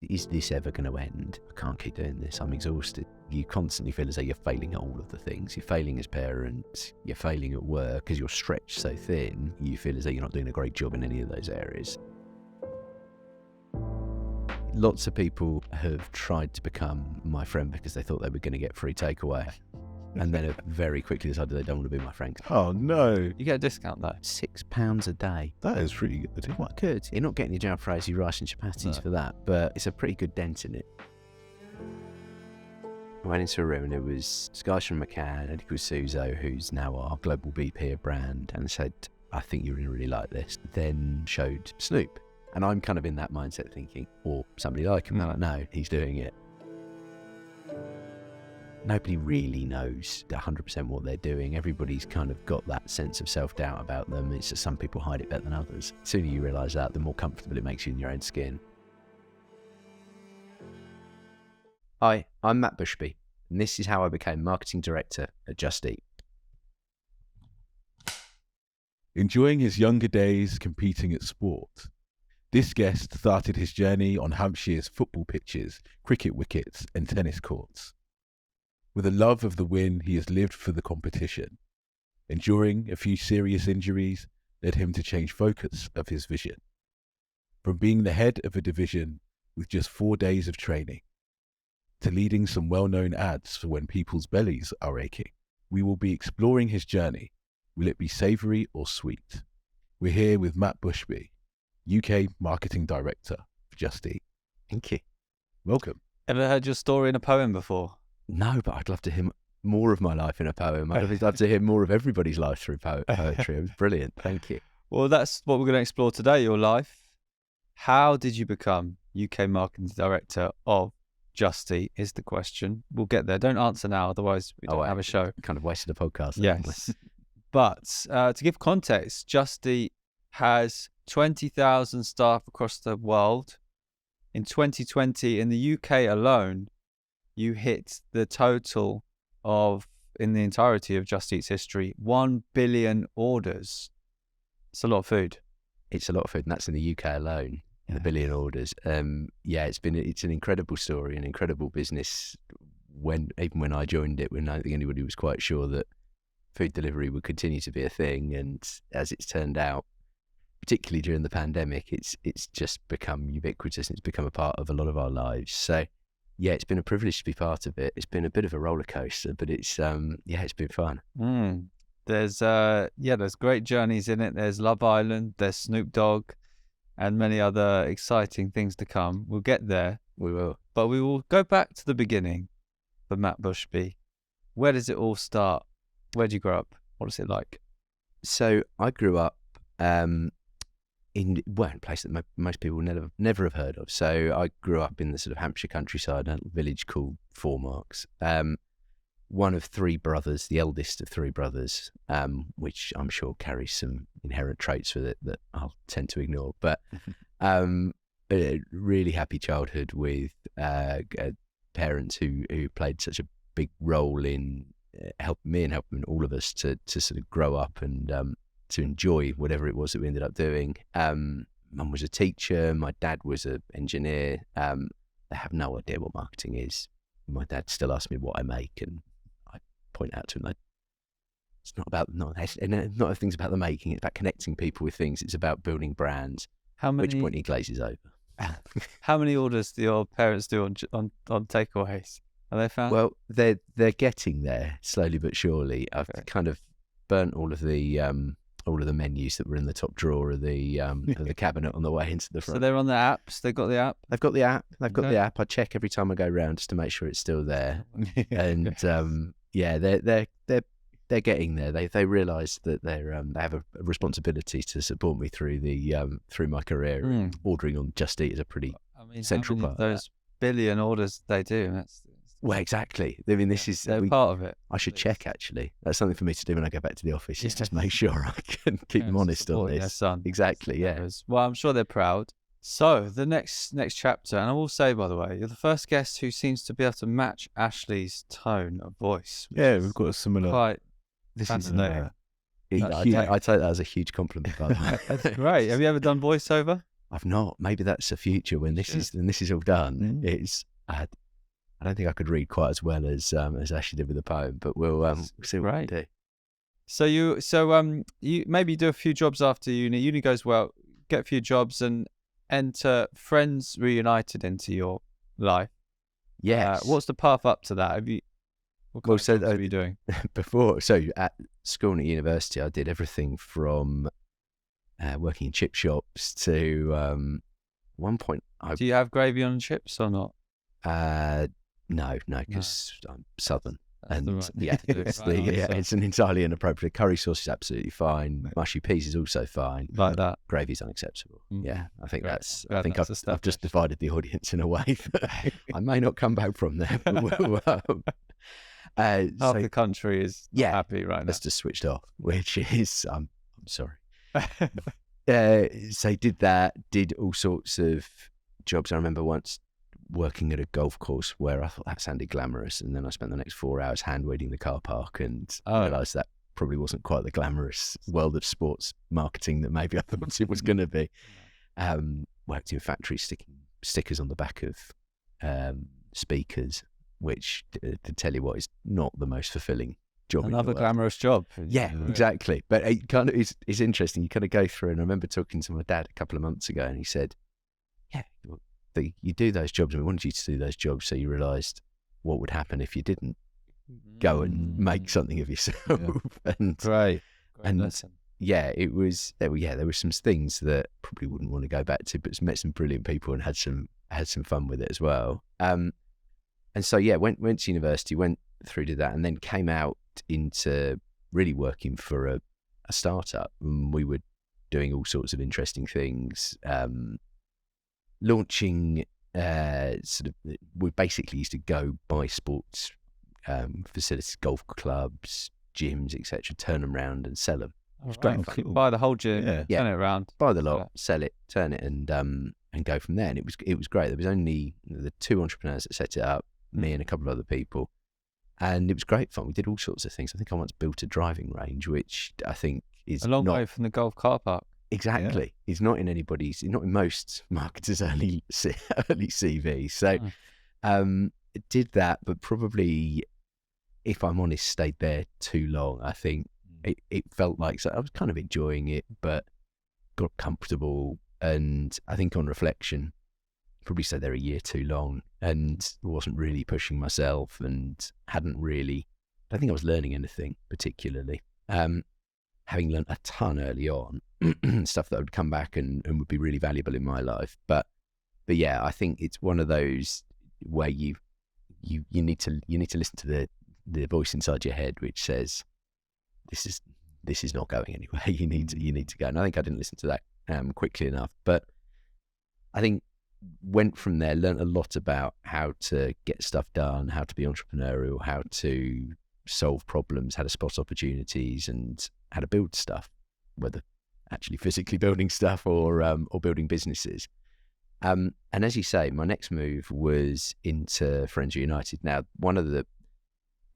is this ever going to end? I can't keep doing this. I'm exhausted. You constantly feel as though you're failing at all of the things. You're failing as parents. You're failing at work because you're stretched so thin. You feel as though you're not doing a great job in any of those areas. Lots of people have tried to become my friend because they thought they were going to get free takeaway. And then very quickly decided they don't want to be my friend. Oh, no. You get a discount though. £6 a day. That is pretty good. Quite good. You're not getting your jalfrezi, rice and chapatis for that, but it's a pretty good dent in it. I went into a room and it was guys from McCann, Eddie Suzo, who's now our global VP of brand, and said, I think you're going to really like this. Then showed Snoop. And I'm kind of in that mindset thinking, or somebody like him. No, he's doing it. Nobody really knows 100% what they're doing. Everybody's kind of got that sense of self-doubt about them. It's just some people hide it better than others. The sooner you realise that, the more comfortable it makes you in your own skin. Hi, I'm Matt Bushby, and this is how I became marketing director at Just Eat. Enjoying his younger days competing at sport, this guest started his journey on Hampshire's football pitches, cricket wickets, and tennis courts. With a love of the win, he has lived for the competition. Enduring a few serious injuries led him to change focus of his vision. From being the head of a division with just 4 days of training, to leading some well-known ads for when people's bellies are aching, we will be exploring his journey. Will it be savoury or sweet? We're here with Matt Bushby, UK Marketing Director for Just Eat. Thank you. Welcome. Ever heard your story in a poem before? No, but I'd love to hear more of my life in a poem. I'd love to hear more of everybody's life through poetry. It was brilliant. Thank you. Well, that's what we're going to explore today, your life. How did you become UK Marketing Director of Just Eat is the question. We'll get there. Don't answer now, otherwise we don't have a show. Kind of wasted a podcast. Yes. But to give context, Just Eat has 20,000 staff across the world. In 2020, in the UK alone, you hit the total of, in the entirety of Just Eat's history, 1 billion orders. It's a lot of food. It's a lot of food, and that's in the UK alone. Yeah. The billion orders. It's an incredible story, an incredible business. Even when I joined it, when I don't think anybody was quite sure that food delivery would continue to be a thing, and as it's turned out, particularly during the pandemic, it's just become ubiquitous and it's become a part of a lot of our lives. So yeah, it's been a privilege to be part of it. It's been a bit of a roller coaster, but it's been fun. There's great journeys in it. There's Love Island, there's Snoop Dogg, and many other exciting things to come. We'll get there. We will. But we will go back to the beginning for Matt Bushby. Where does it all start? Where did you grow up? What is it like? So I grew up in a place that most people never have heard of. So I grew up in the sort of Hampshire countryside, a little village called Four Marks. One of three brothers, the eldest of three brothers, which I'm sure carries some inherent traits with it that I'll tend to ignore. But a really happy childhood with parents who played such a big role in helping me and helping all of us to sort of grow up and to enjoy whatever it was that we ended up doing. Mum was a teacher. My dad was an engineer. They have no idea what marketing is. My dad still asks me what I make, and I point out to him that it's not things about the making. It's about connecting people with things. It's about building brands. At which point he glazes over. How many orders do your parents do on takeaways? Are they found? Well, they're getting there slowly but surely. I've kind of burnt all of the menus that were in the top drawer of the cabinet on the way into the front. So they're on the apps. They've got the app. They've got the app. The app. I check every time I go round just to make sure it's still there. And they're getting there. They realise that they have a responsibility to support me through my career. Ordering on Just Eat is a pretty central part. Those billion orders they do. Well, exactly. I mean, they're part of it. I should check, actually. That's something for me to do when I go back to the office, is just make sure I can keep them honest on this. Their son. Exactly, yeah. Well, I'm sure they're proud. So, the next chapter, and I will say, by the way, you're the first guest who seems to be able to match Ashley's tone of voice. Yeah, we've got a similar... Quite this fascinating. I take that as a huge compliment, by the way. That's great. Have you ever done voiceover? I've not. Maybe that's a future when this is all done. It's I don't think I could read quite as well as Ashley did with the poem, but we'll see what we do. So you maybe do a few jobs after uni. Uni goes well, get a few jobs and enter Friends Reunited into your life. Yes. What's the path up to that? What kind of jobs were you doing before? So at school and at university, I did everything from working in chip shops to one point. Do you have gravy on chips or not? No, because I'm Southern. That's It's an entirely inappropriate. Curry sauce is absolutely fine. Mushy peas is also fine. Like that. Gravy is unacceptable. Yeah, I think Great. I've just divided the audience in a way that I may not come back from there. But half the country is not happy right now. That's just switched off, which is I'm sorry. So did that. Did all sorts of jobs. I remember once working at a golf course where I thought that sounded glamorous, and then I spent the next 4 hours hand weeding the car park and realised that probably wasn't quite the glamorous world of sports marketing that maybe I thought it was going to be. Worked in factories sticking stickers on the back of speakers, which to tell you what is not the most fulfilling job. Another glamorous job. Yeah, exactly. But it kind of is interesting. You kind of go through, and I remember talking to my dad a couple of months ago, and he said, "Yeah, you do those jobs, and we wanted you to do those jobs, so you realised what would happen if you didn't go and make something of yourself." Yeah. And Great lesson. Yeah, it was. There were some things that probably wouldn't want to go back to, but met some brilliant people and had some fun with it as well. And so went to university, went through to that, and then came out into really working for a startup. And we were doing all sorts of interesting things. Launching we basically used to go buy sports facilities, golf clubs, gyms, etc., turn them around and sell them. Cool. Buy the whole gym, turn it around, buy the lot, sell it, turn it, and go from there. And it was great. There was only the two entrepreneurs that set it up, me and a couple of other people, and it was great fun. We did all sorts of things. I think I once built a driving range, which I think is a long way from the golf car park. Exactly. Yeah. It's not in most marketers' early CV. So did that, but probably, if I'm honest, stayed there too long. I think it felt like, so I was kind of enjoying it, but got comfortable. And I think on reflection, probably stayed there a year too long and wasn't really pushing myself and I don't think I was learning anything particularly. Having learned a ton early on, stuff that would come back and would be really valuable in my life. But yeah, I think it's one of those where you need to listen to the voice inside your head which says this is not going anywhere. You need to go. And I think I didn't listen to that quickly enough. But I think went from there, learned a lot about how to get stuff done, how to be entrepreneurial, how to solve problems, how to spot opportunities, and how to build stuff, whether actually physically building stuff or building businesses. And as you say, my next move was into Friends United. Now, one of the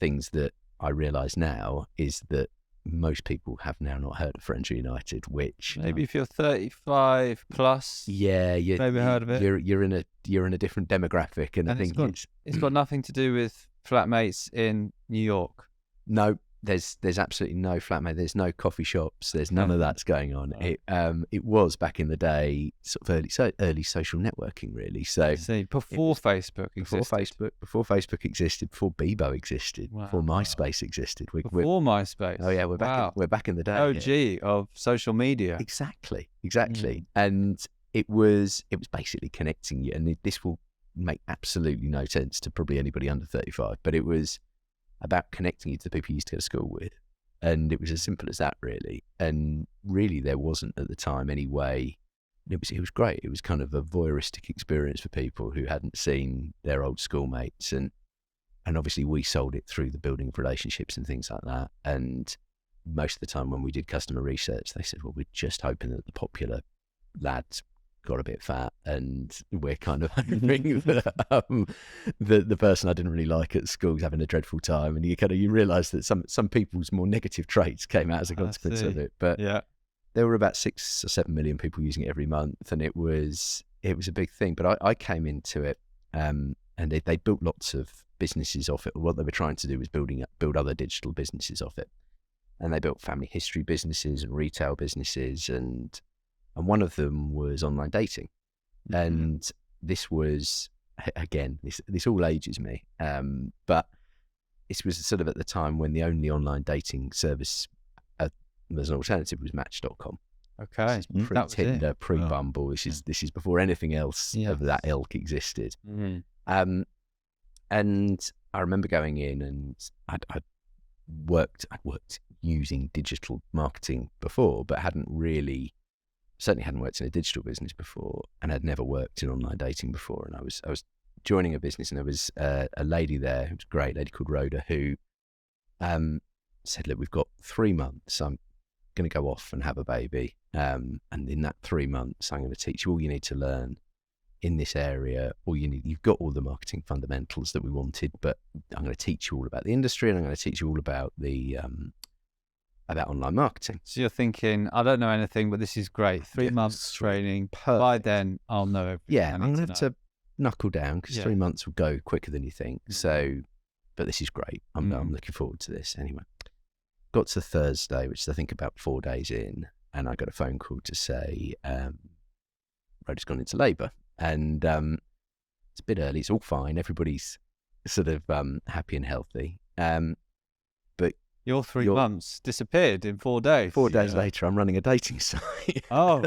things that I realise now is that most people have now not heard of Friends United, which maybe if you're 35 plus, you maybe heard of it. You're in a different demographic, and I think it's got nothing to do with flatmates in New York. No, there's absolutely no flatmate. There's no coffee shops. There's none of that's going on. It was back in the day, sort of early social networking, really. So before Facebook existed, before Bebo existed, before MySpace existed. Before MySpace. Oh yeah, we're back in the day. OG of social media. Exactly. And it was basically connecting you. And this will make absolutely no sense to probably anybody under 35, but it was about connecting you to the people you used to go to school with. And it was as simple as that, really. And really there wasn't at the time any way. It was great. It was kind of a voyeuristic experience for people who hadn't seen their old schoolmates. And obviously we sold it through the building of relationships and things like that. And most of the time when we did customer research, they said, well, we're just hoping that the popular lads got a bit fat, and we're kind of hoping that the person I didn't really like at school was having a dreadful time, and you realise that some people's more negative traits came out as a consequence of it. But there were about 6 or 7 million people using it every month, and it was a big thing. But I came into it, and they built lots of businesses off it. What they were trying to do was build other digital businesses off it, and they built family history businesses and retail businesses, and one of them was online dating, and this was, again, this all ages me, but this was sort of at the time when the only online dating service as an alternative was Match.com. Okay, Pre-Tinder, pre-Bumble. This is before anything else of that ilk existed. And I remember going in, and I'd worked using digital marketing before, but certainly hadn't worked in a digital business before, and had never worked in online dating before. And I was joining a business, and there was a lady there who was a great lady called Rhoda, who said, look, we've got 3 months. I'm going to go off and have a baby. And in that 3 months, I'm going to teach you all you need to learn in this area. You've got all the marketing fundamentals that we wanted, but I'm going to teach you all about the industry, and I'm going to teach you all about the about online marketing. So you're thinking, I don't know anything, but this is great. 3 months training. Perfect. By then, I'll know everything. Yeah, I'm going to have to knuckle down, because 3 months will go quicker than you think. So, but this is great. I'm looking forward to this. Anyway, got to Thursday, which is I think about 4 days in, and I got a phone call to say Rhoda's gone into labour, and it's a bit early. It's all fine. Everybody's sort of happy and healthy. But your 3 months disappeared in 4 days. 4 days later, I'm running a dating site. Oh,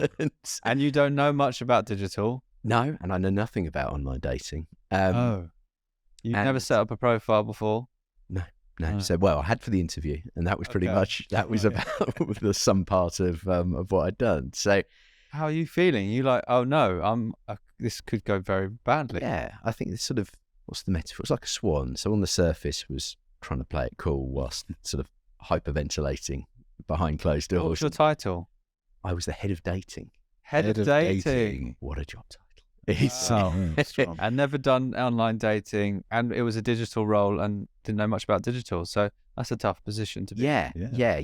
and you don't know much about digital? No, and I know nothing about online dating. You've never set up a profile before? No. So, well, I had for the interview, and that was pretty much, that was about some part of what I'd done. So, how are you feeling? You like, oh no, this could go very badly. Yeah, I think it's sort of, what's the metaphor? It's like a swan. So on the surface was trying to play it cool whilst sort of hyperventilating behind closed doors. What was your title? I was the head of dating. Head of dating. What a job title. I'd never done online dating, and it was a digital role, and didn't know much about digital. So that's a tough position to be in. Yeah.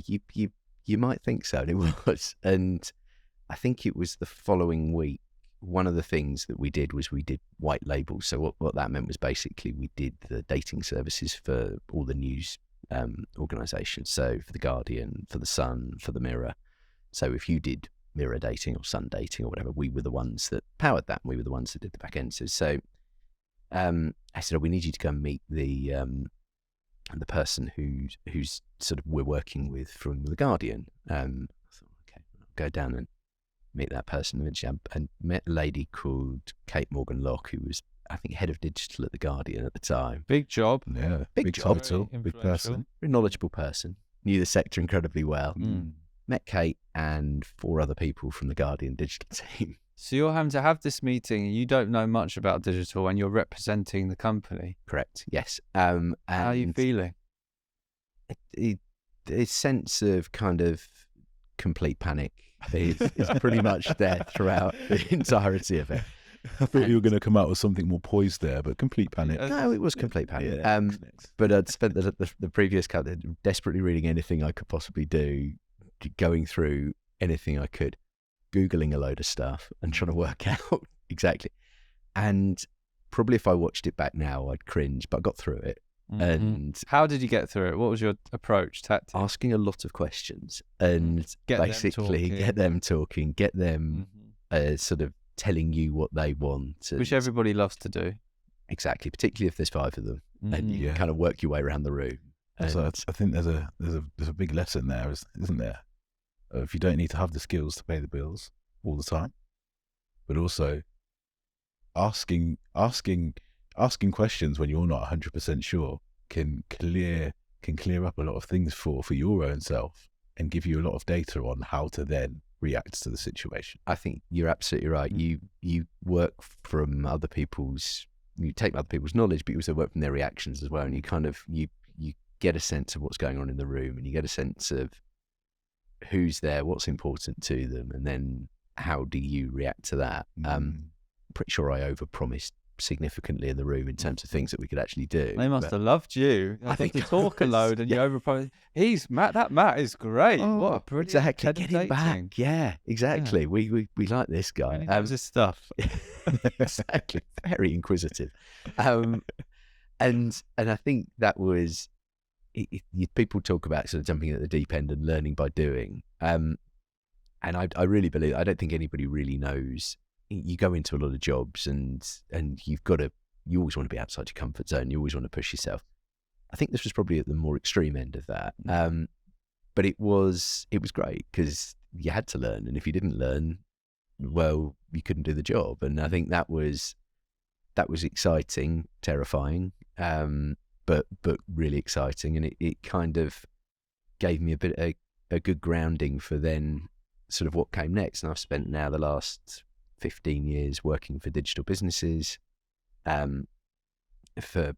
You might think so, and it was. And I think it was the following week. One of the things that we did was we did white labels. So what that meant was basically we did the dating services for all the news organisations. So for The Guardian, for The Sun, for The Mirror. So if you did Mirror dating or Sun dating or whatever, we were the ones that powered that. We were the ones that did the back end. So I said, we need you to go and meet the person who's sort of we're working with from The Guardian. I thought, okay, I'll go down and meet that person. And met a lady called Kate Morgan-Locke, who was, I think, head of digital at The Guardian at the time. Big job. Yeah, big job. Title, big person. Very knowledgeable person. Knew the sector incredibly well. Met Kate and 4 other people from The Guardian digital team. So you're having to have this meeting, and you don't know much about digital, and you're representing the company. Correct, yes. How are you feeling? A sense of kind of complete panic is pretty much there throughout the entirety of it. I thought you were going to come out with something more poised there, but complete panic. No, it was complete panic. Yeah, but I'd spent the previous couple desperately reading anything I could possibly do, going through anything I could, Googling a load of stuff and trying to work out exactly. And probably if I watched it back now, I'd cringe, but I got through it. And how did you get through it? What was your approach, tactic? Asking a lot of questions and basically get them talking, get them sort of telling you what they want. Which everybody loves to do. Exactly, particularly if there's 5 of them, and you kind of work your way around the room. So I think there's a big lesson there, isn't there? If you don't need to have the skills to pay the bills all the time, but also asking questions when you're not 100% sure can clear up a lot of things for your own self, and give you a lot of data on how to then react to the situation. I think you're absolutely right. You work from other people's, you take other people's knowledge, but you also work from their reactions as well, and you kind of you get a sense of what's going on in the room, and you get a sense of who's there, what's important to them, and then how do you react to that. Pretty sure I overpromised significantly in the room in terms of things that we could actually do. They must But- have loved you. I think you talk a load and you overpromise. Matt is great. Oh, what a brilliant exactly. head of Get him back. dating. Yeah, exactly. We like this guy. He knows his stuff. Exactly. Very inquisitive. And I think that was people talk about sort of jumping at the deep end and learning by doing. And I really believe, I don't think anybody really knows. You go into a lot of jobs and you always want to be outside your comfort zone. You always want to push yourself. I think this was probably at the more extreme end of that. But it was great because you had to learn. And if you didn't learn, well, you couldn't do the job. And I think that was exciting, terrifying, but really exciting. And it kind of gave me a good grounding for then sort of what came next. And I've spent now the last 15 years working for digital businesses, for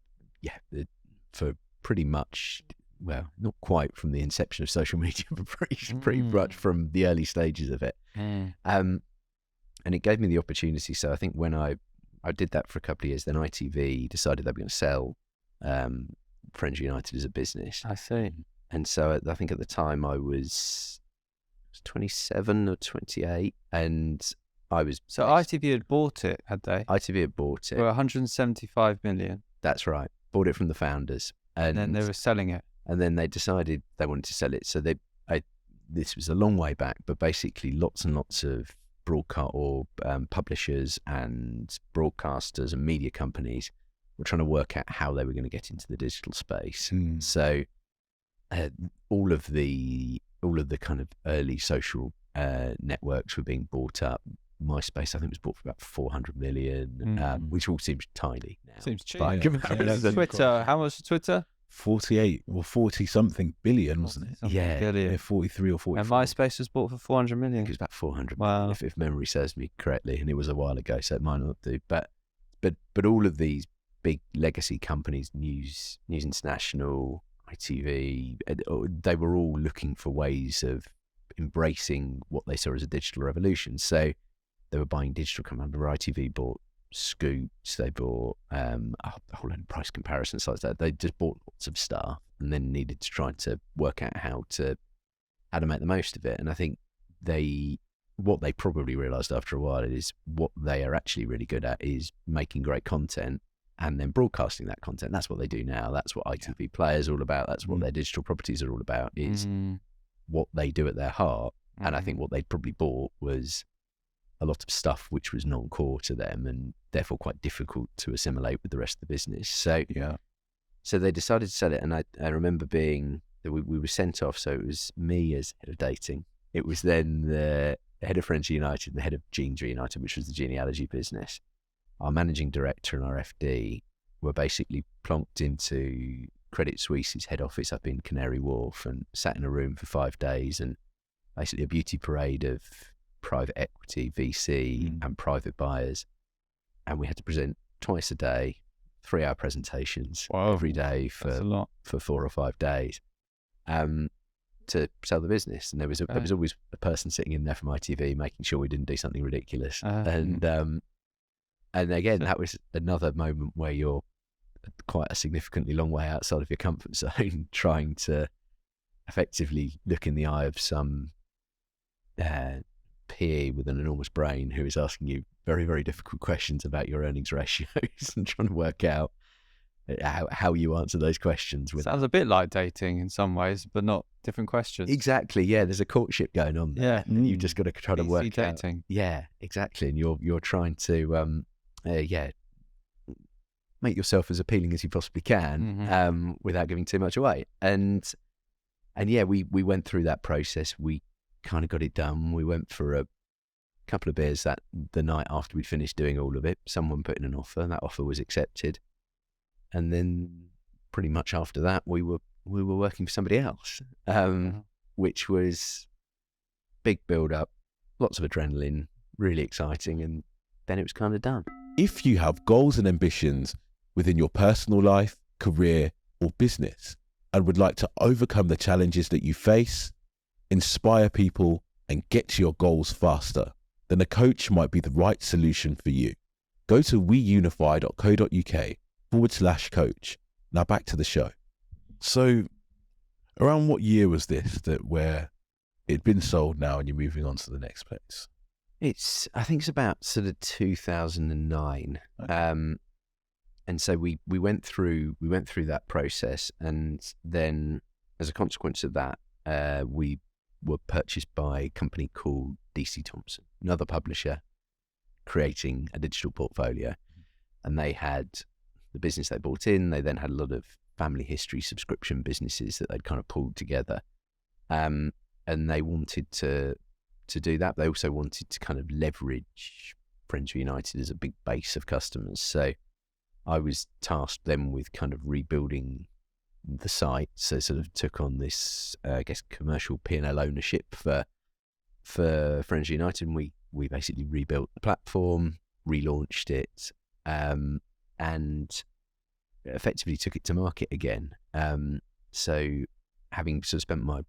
pretty much, well, not quite from the inception of social media, but pretty much from the early stages of it. And it gave me the opportunity. So I think when I did that for a couple of years, then ITV decided they were going to sell Friends United as a business. I see. And so I think at the time I was 27 or 28, and I was... So ITV had bought it, had they? ITV had bought it. For 175 million. That's right. Bought it from the founders. And then they were selling it. And then they decided they wanted to sell it. So this was a long way back, but basically lots and lots of broadcast or publishers and broadcasters and media companies were trying to work out how they were going to get into the digital space. So all of the kind of early social networks were being bought up. MySpace, I think, was bought for about 400 million, which all seems tiny now. Seems cheap. By comparison. Twitter, how much was Twitter? 48 or 40 something billion, wasn't it? Yeah. Billion. 43 or 44. And MySpace was bought for 400 I million. think it was about 400 Wow. million, if memory serves me correctly, and it was a while ago, so it might not do. But all of these big legacy companies, News International, ITV, they were all looking for ways of embracing what they saw as a digital revolution. So they were buying digital companies. ITV bought Scoots, they bought a whole lot of price comparison sites. They just bought lots of stuff and then needed to try to work out how to make the most of it. And I think what they probably realised after a while is what they are actually really good at is making great content and then broadcasting that content. That's what they do now. That's what ITV Player is all about. That's what their digital properties are all about, is what they do at their heart. And I think what they'd probably bought was a lot of stuff which was non-core to them and therefore quite difficult to assimilate with the rest of the business. So they decided to sell it. And I remember we were sent off. So it was me as head of dating. It was then the head of Friends United and the head of Genes United, which was the genealogy business. Our managing director and our FD were basically plonked into Credit Suisse's head office up in Canary Wharf and sat in a room for 5 days, and basically a beauty parade of private equity, VC and private buyers. And we had to present twice a day, 3-hour presentations every day for 4 or 5 days to sell the business. And there was always a person sitting in there from ITV making sure we didn't do something ridiculous. And again, that was another moment where you're quite a significantly long way outside of your comfort zone, trying to effectively look in the eye of some PE with an enormous brain who is asking you very, very difficult questions about your earnings ratios and trying to work out how you answer those questions. Sounds a bit like dating in some ways, but not different questions. Exactly. Yeah, there's a courtship going on there. Yeah, and you've just got to try to work dating. out. Yeah, exactly. And you're trying to make yourself as appealing as you possibly can, without giving too much away. And yeah, we went through that process. We kind of got it done. We went for a couple of beers the night after we'd finished doing all of it. Someone put in an offer. That offer was accepted. And then pretty much after that, we were working for somebody else, which was big build up, lots of adrenaline, really exciting. And then it was kind of done. If you have goals and ambitions within your personal life, career, or business, and would like to overcome the challenges that you face, inspire people, and get to your goals faster, then a coach might be the right solution for you. go to weunify.co.uk/coach. Now back to the show. So around what year was this where it'd been sold now and you're moving on to the next place? I think it's about sort of 2009. Okay. And so we went through that process, and then as a consequence of that, we were purchased by a company called DC Thompson, another publisher creating a digital portfolio. And they had the business they bought in. They then had a lot of family history subscription businesses that they'd kind of pulled together. And they wanted to do that. They also wanted to kind of leverage Friends United as a big base of customers. So I was tasked then with kind of rebuilding the site. So sort of took on this, commercial P&L ownership for Friends United. And we basically rebuilt the platform, relaunched it, and effectively took it to market again. So having sort of spent my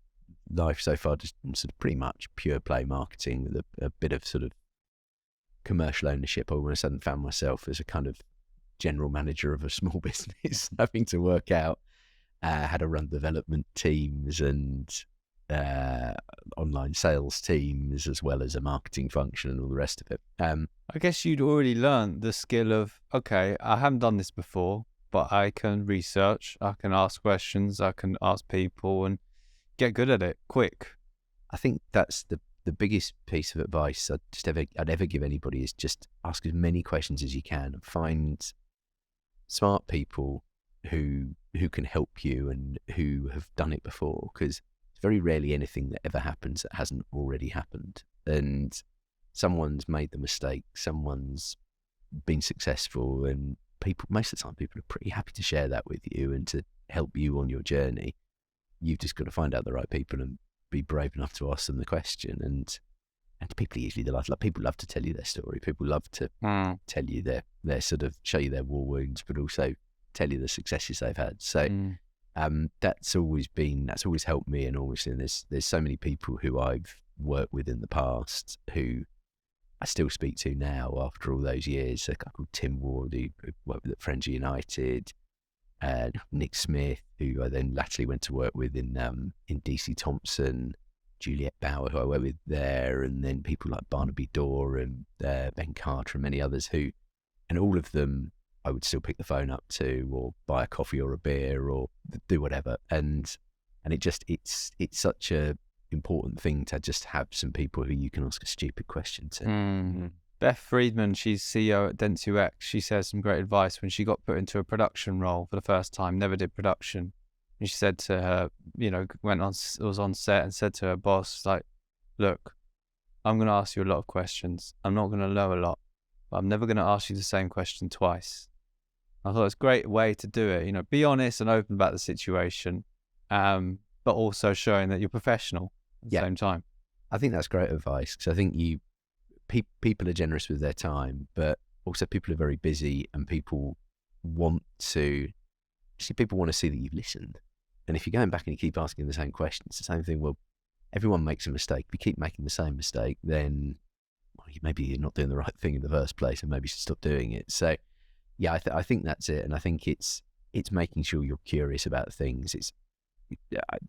life so far just sort of pretty much pure play marketing with a bit of sort of commercial ownership, I all of a sudden found myself as a kind of general manager of a small business, having to work out how to run development teams and online sales teams, as well as a marketing function and all the rest of it. I guess you'd already learned the skill of, okay, I haven't done this before, but I can research, I can ask questions, I can ask people and get good at it quick. I think that's the biggest piece of advice I'd ever give anybody is just ask as many questions as you can and find smart people who can help you and who have done it before, because it's very rarely anything that ever happens that hasn't already happened, and someone's made the mistake, someone's been successful, and most of the time people are pretty happy to share that with you and to help you on your journey. You've just got to find out the right people and be brave enough to ask them the question. And people are usually delighted. People love to tell you their story. People love to tell you their sort of, show you their war wounds, but also tell you the successes they've had. So that's always helped me enormously. And there's so many people who I've worked with in the past who I still speak to now after all those years. A guy called Tim Ward, who worked with at Friends United, Nick Smith, who I then latterly went to work with in DC Thompson, Juliet Bauer, who I worked with there, and then people like Barnaby Dorr and Ben Carter and many others and all of them I would still pick the phone up to, or buy a coffee or a beer or do whatever. And it's such a important thing to just have some people who you can ask a stupid question to. Beth Friedman, she's CEO at Dentsu X. She says some great advice when she got put into a production role for the first time, never did production. And she said to her, was on set and said to her boss, like, look, I'm going to ask you a lot of questions. I'm not going to know a lot, but I'm never going to ask you the same question twice. I thought it's a great way to do it. Be honest and open about the situation, but also showing that you're professional at the same time. I think that's great advice, because I think people are generous with their time, but also people are very busy, and people want to see that you've listened. And if you're going back and you keep asking the same questions, it's the same thing. Well, everyone makes a mistake. If you keep making the same mistake, then maybe you're not doing the right thing in the first place, and maybe you should stop doing it. So yeah, I think that's it. And I think it's making sure you're curious about things. It's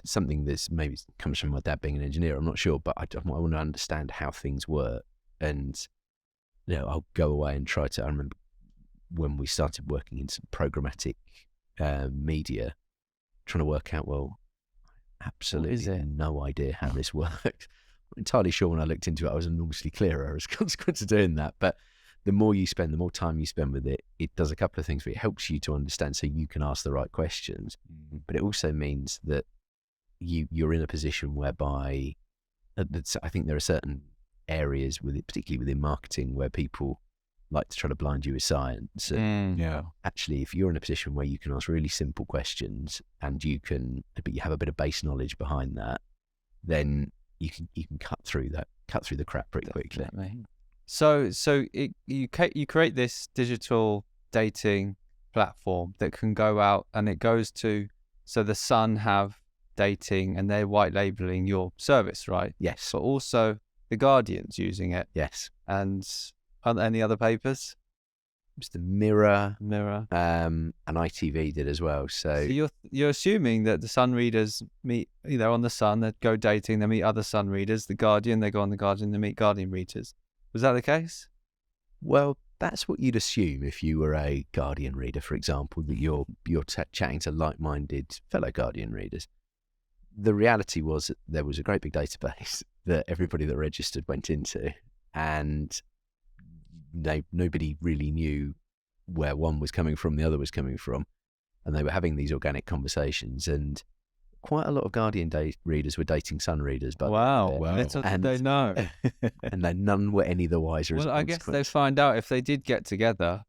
something that's maybe comes from my dad being an engineer, I'm not sure, but I want to understand how things work. And I'll go away and try to. I remember when we started working in some programmatic media, trying to work out, absolutely no idea how this worked. I'm entirely sure when I looked into it, I was enormously clearer as a consequence of doing that. But the more time you spend with it, it does a couple of things. It helps you to understand, so you can ask the right questions. But it also means that you're in a position whereby I think there are certain areas particularly within marketing, where people like to try to blind you with science. Actually, if you're in a position where you can ask really simple questions but you have a bit of base knowledge behind that, then you can cut through the crap pretty quickly. So you create this digital dating platform that can go out, and it goes to, so the Sun have dating and they're white labeling your service, right? Yes. But also the Guardian's using it. Yes. And aren't there any other papers? was the Mirror, Mirror. and ITV did as well. So you're assuming that the Sun readers meet, on the Sun, they go dating, they meet other Sun readers. The Guardian, they go on the Guardian, they meet Guardian readers. Was that the case? Well, that's what you'd assume if you were a Guardian reader, for example, that you're chatting to like-minded fellow Guardian readers. The reality was that there was a great big database that everybody that registered went into, and nobody really knew where one was coming from, the other was coming from, and they were having these organic conversations, and quite a lot of Guardian readers were dating Sun readers. But wow. That's what they know. And none were any the wiser. Well, I guess they find out if they did get together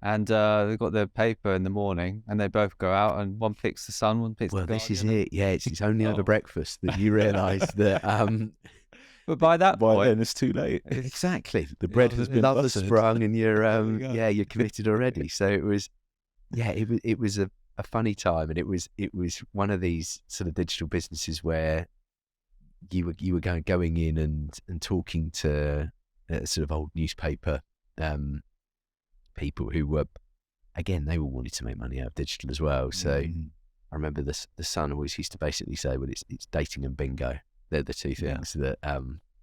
and they've got their paper in the morning and they both go out and one picks the Sun, one picks the Guardian. Well, this is it. Yeah, it's only over breakfast that you realise that... But by that point, then it's too late. Exactly. The bread has been love buttered. has sprung, and you're committed already. So it was a funny time, and it was one of these sort of digital businesses where you were going in and talking to sort of old newspaper people who were, again, they all wanted to make money out of digital as well. So I remember the Sun always used to basically say, well, it's dating and bingo. They're the two things that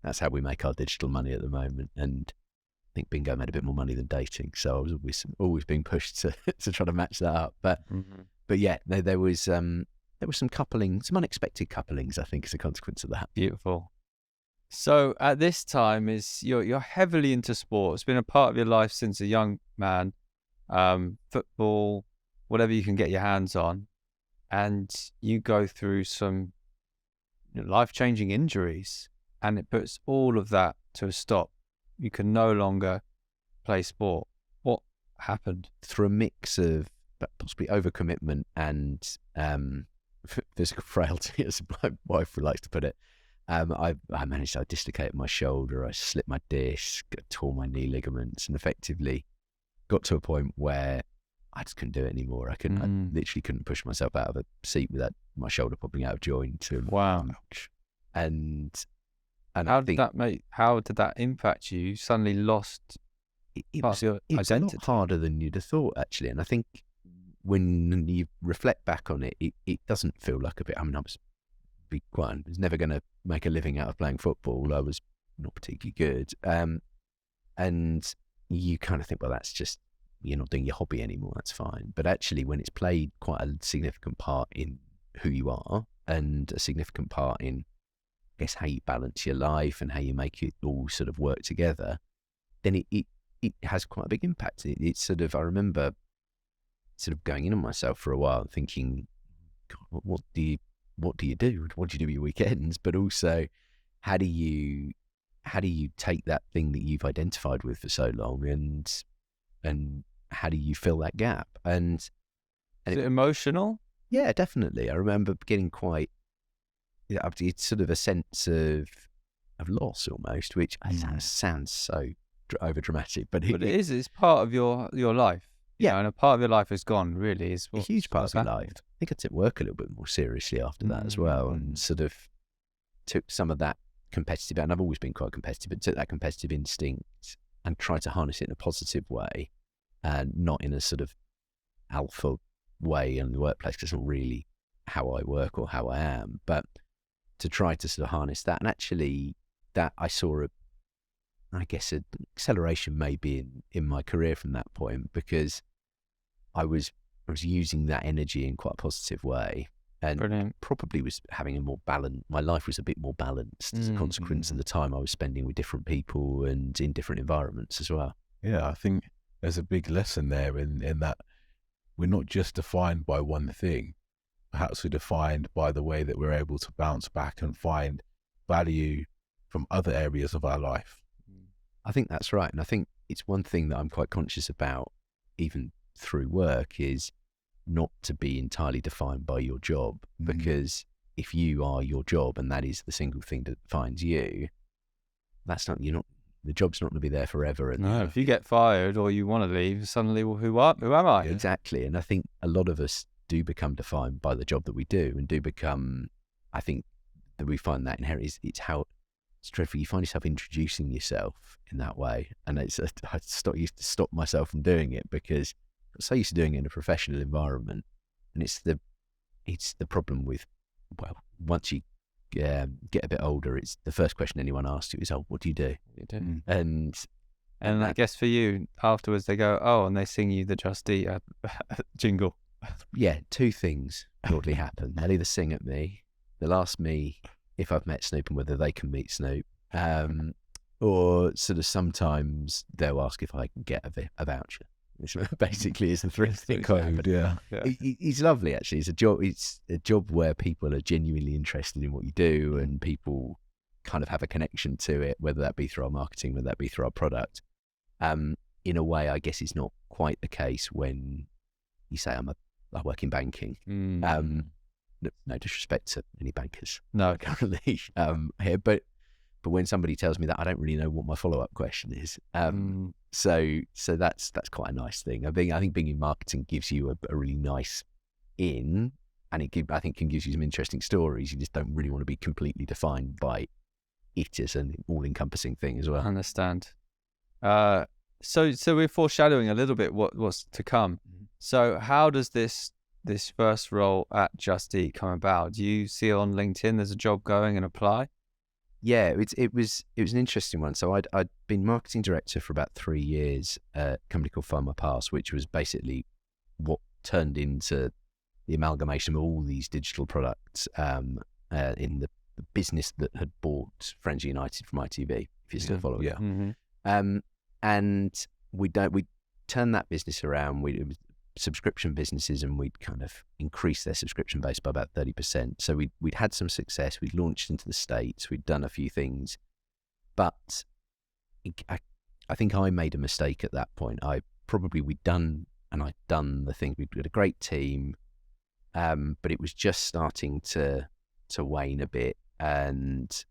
that's how we make our digital money at the moment. And I think bingo made a bit more money than dating, so I was always being pushed to try to match that up. But yeah, there was some coupling, some unexpected couplings, I think, as a consequence of that. Beautiful. So at this time, you're heavily into sport. It's been a part of your life since a young man. Football, whatever you can get your hands on, and you go through some life-changing injuries, and it puts all of that to a stop. You can no longer play sport. What happened? Through a mix of possibly overcommitment and physical frailty, as my wife likes to put it, I managed to dislocate my shoulder, I slipped my disc, tore my knee ligaments, and effectively got to a point where I just couldn't do it anymore. I literally couldn't push myself out of a seat without my shoulder popping out of joint. Wow. And how did that impact you? You suddenly lost part of your identity. It was a lot harder than you'd have thought, actually. And I think when you reflect back on it, it doesn't feel like a bit. I mean, I was never going to make a living out of playing football. I was not particularly good. And you kind of think, well, that's just, you're not doing your hobby anymore, that's fine. But actually, when it's played quite a significant part in who you are and a significant part in, I guess, how you balance your life and how you make it all sort of work together, then it has quite a big impact. It's sort of, I remember sort of going in on myself for a while and thinking, God, what do you do? What do you do with your weekends? But also, how do you take that thing that you've identified with for so long and how do you fill that gap? And is it emotional? Yeah, definitely. I remember getting quite, it's sort of a sense of loss almost, which sounds so over dramatic, but it is. It's part of your life. Yeah, and a part of your life is gone. Really, is a huge part of your life. I think I took work a little bit more seriously after that as well, and sort of took some of that competitive, and I've always been quite competitive, but took that competitive instinct and tried to harness it in a positive way, and not in a sort of alpha way in the workplace, because it's not really how I work or how I am, but to try to sort of harness that. And actually that I saw an acceleration maybe in my career from that point, because I was using that energy in quite a positive way, and Brilliant. Probably was having a more balanced, my life was a bit more balanced as a consequence of the time I was spending with different people and in different environments as well. Yeah, I think there's a big lesson there in that we're not just defined by one thing. Perhaps we're defined by the way that we're able to bounce back and find value from other areas of our life. I think that's right. And I think it's one thing that I'm quite conscious about, even through work, is not to be entirely defined by your job, because if you are your job and that is the single thing that defines you, the job's not going to be there forever. And no, if you get fired or you want to leave, suddenly, well, who am I? Yeah. Exactly. And I think a lot of us do become defined by the job that we do, and do become, I think that we find that inherent, it's how it's dreadful. You find yourself introducing yourself in that way, and it's I used to stop myself from doing it because I'm so used to doing it in a professional environment, and it's the problem with, well, once you get a bit older, it's the first question anyone asks you is, "Oh, what do you do?" And I guess for you, afterwards they go, "Oh," and they sing you the Just Eat jingle. Yeah, two things broadly happen. They'll either sing at me, they'll ask me if I've met Snoop and whether they can meet Snoop, or sort of sometimes they'll ask if I can get a voucher. Which basically is the three things. Code, yeah. He's lovely, actually. It's a job where people are genuinely interested in what you do, and people kind of have a connection to it, whether that be through our marketing, whether that be through our product. In a way, I guess it's not quite the case when you say I work in banking. No disrespect to any bankers, currently here, but when somebody tells me that, I don't really know what my follow-up question is. So that's quite a nice thing. I think being in marketing gives you a really nice in, and I think can give you some interesting stories. You just don't really want to be completely defined by it as an all-encompassing thing as well. I understand. So we're foreshadowing a little bit what's to come. So how does this first role at Just Eat come about? Do you see on LinkedIn there's a job going and apply? Yeah, it was an interesting one. So I'd been marketing director for about 3 years at a company called Pharma Pass, which was basically what turned into the amalgamation of all these digital products in the business that had bought Friends United from ITV, if you're still following. Yeah. And we turned that business around. It was subscription businesses, and we'd kind of increased their subscription base by about 30%. So we'd had some success. We'd launched into the States. We'd done a few things, but I think I made a mistake at that point. I'd done the thing. We'd got a great team, but it was just starting to wane a bit, and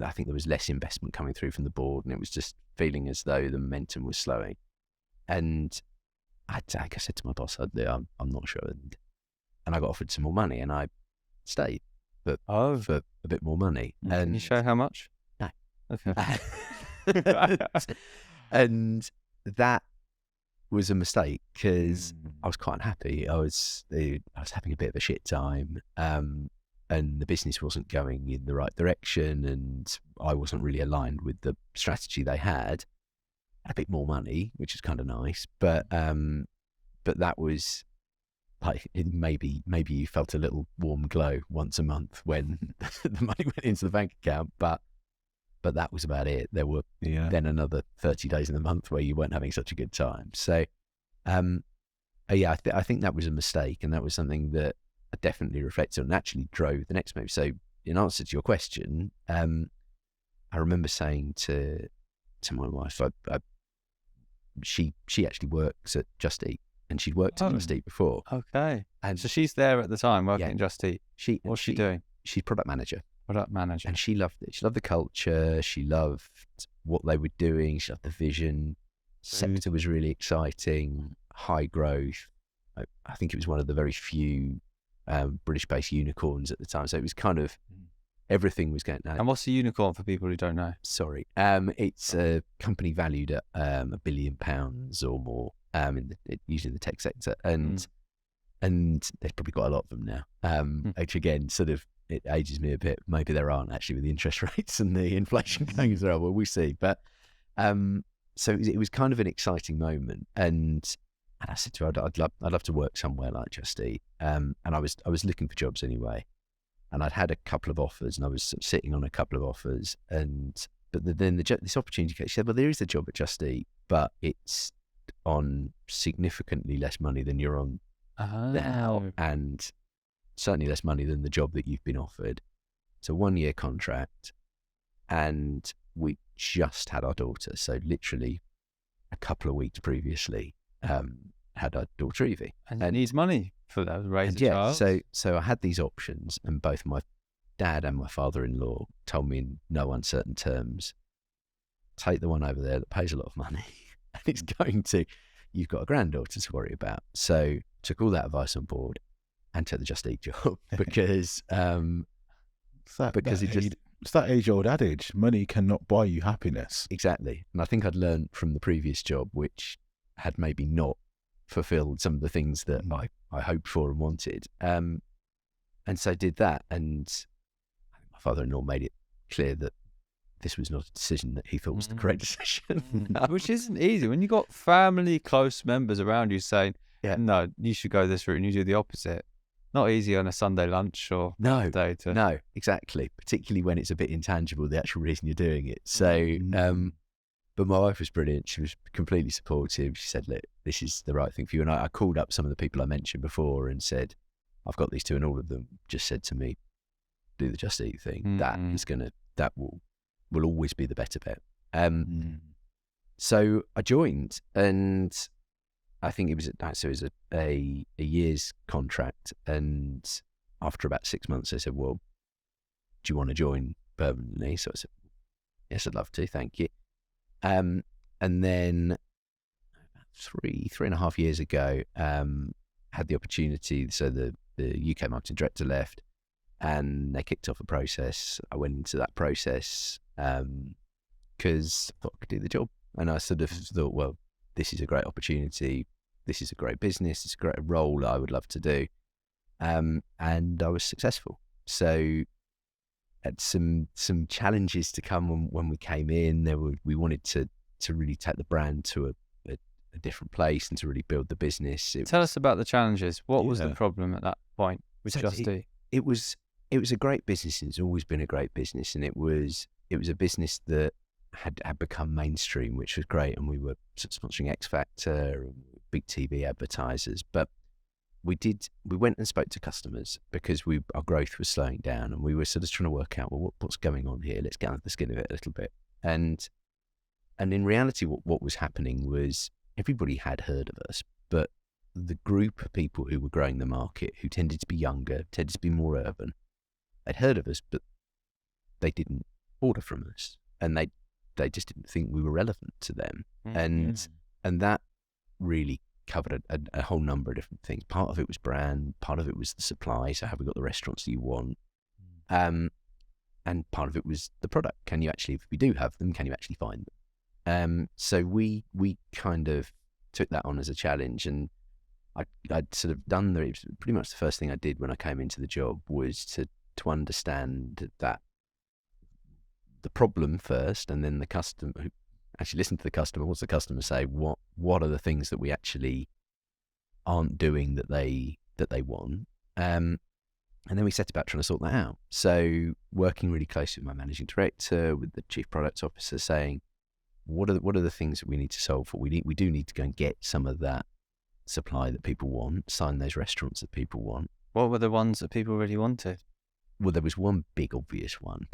I think there was less investment coming through from the board, and it was just feeling as though the momentum was slowing. And I said to my boss, I'm not sure. And I got offered some more money, and I stayed for a bit more money. And can you share how much? No. Okay. And that was a mistake because I was quite unhappy. I was having a bit of a shit time, and the business wasn't going in the right direction, and I wasn't really aligned with the strategy they had. A bit more money, which is kind of nice, but that was like, maybe you felt a little warm glow once a month when the money went into the bank account, but that was about it. There were then another 30 days in the month where you weren't having such a good time. So I think that was a mistake, and that was something that I definitely reflected on and actually drove the next move. So in answer to your question, I remember saying to my wife, she actually works at Just Eat, and she'd worked at Just Eat before. Okay. And so she's there at the time working at Just Eat. What's she doing? She's product manager. And she loved it. She loved the culture. She loved what they were doing. She loved the vision. Sector was really exciting, high growth. I think it was one of the very few British-based unicorns at the time. So it was kind of everything was going. And what's a unicorn for people who don't know? Sorry, it's a company valued at £1 billion or more, usually in the tech sector, and they've probably got a lot of them now. Which again, sort of, it ages me a bit. Maybe there aren't actually with the interest rates and the inflation going as well. Well, we'll see. But so it was kind of an exciting moment, and I said to her, I'd love to work somewhere like Just Eat. And I was looking for jobs anyway. And I'd had a couple of offers, and I was sort of sitting on a couple of offers. But then this opportunity came. She said, "Well, there is a job at Just Eat, but it's on significantly less money than you're on now, and certainly less money than the job that you've been offered. It's a 1-year contract, and we just had our daughter. So literally a couple of weeks previously, had our daughter Evie, and needs money for that, raise a child. So I had these options, and both my dad and my father-in-law told me in no uncertain terms, take the one over there that pays a lot of money, and you've got a granddaughter to worry about. So took all that advice on board and took the Just Eat job because It's that age-old adage, money cannot buy you happiness. Exactly. And I think I'd learned from the previous job, which had maybe not fulfilled some of the things that I hoped for and wanted. And so I did that. And my father-in-law made it clear that this was not a decision that he thought was the correct decision. Which isn't easy. When you've got family, close members around you saying, no, you should go this route, and you do the opposite. Not easy on a Sunday lunch or day to... No, exactly. Particularly when it's a bit intangible, the actual reason you're doing it. So, but my wife was brilliant. She was completely supportive. She said, look, this is the right thing for you. And I called up some of the people I mentioned before and said, I've got these two, and all of them just said to me, do the Just Eat thing. That will always be the better bet. So I joined, and I think it was a year's contract, and after about 6 months, they said, well, do you want to join permanently? So I said, yes, I'd love to, thank you. And then 3.5 years ago, had the opportunity, so the UK marketing director left, and they kicked off a process. I went into that process because I thought I could do the job. And I sort of thought, well, this is a great opportunity. This is a great business. It's a great role I would love to do. And I was successful. So had some challenges to come when we came in. We wanted to really take the brand to a different place and to really build the business. Tell us about the challenges. What was the problem at that point with Just Eat? It was a great business, and it's always been a great business. And it was a business that had become mainstream, which was great. And we were sponsoring X Factor and big TV advertisers. But we went and spoke to customers because our growth was slowing down, and we were sort of trying to work out, well, what's going on here? Let's get under the skin of it a little bit. And in reality, what was happening was everybody had heard of us, but the group of people who were growing the market, who tended to be younger, tended to be more urban, they'd heard of us, but they didn't order from us, and they just didn't think we were relevant to them. And that really covered a whole number of different things. Part of it was brand, part of it was the supply. So have we got the restaurants that you want? And part of it was the product. Can you actually, if we do have them, can you actually find them? So we kind of took that on as a challenge, and I'd sort of done it was pretty much the first thing I did when I came into the job was to understand that the problem first, and then the customer, who actually listen to the customer. What's the customer say? What are the things that we actually aren't doing that they want? And then we set about trying to sort that out. So working really closely with my managing director, with the chief product officer, saying what are the things that we need to solve for? We do need to go and get some of that supply that people want, sign those restaurants that people want. What were the ones that people really wanted? Well, there was one big obvious one.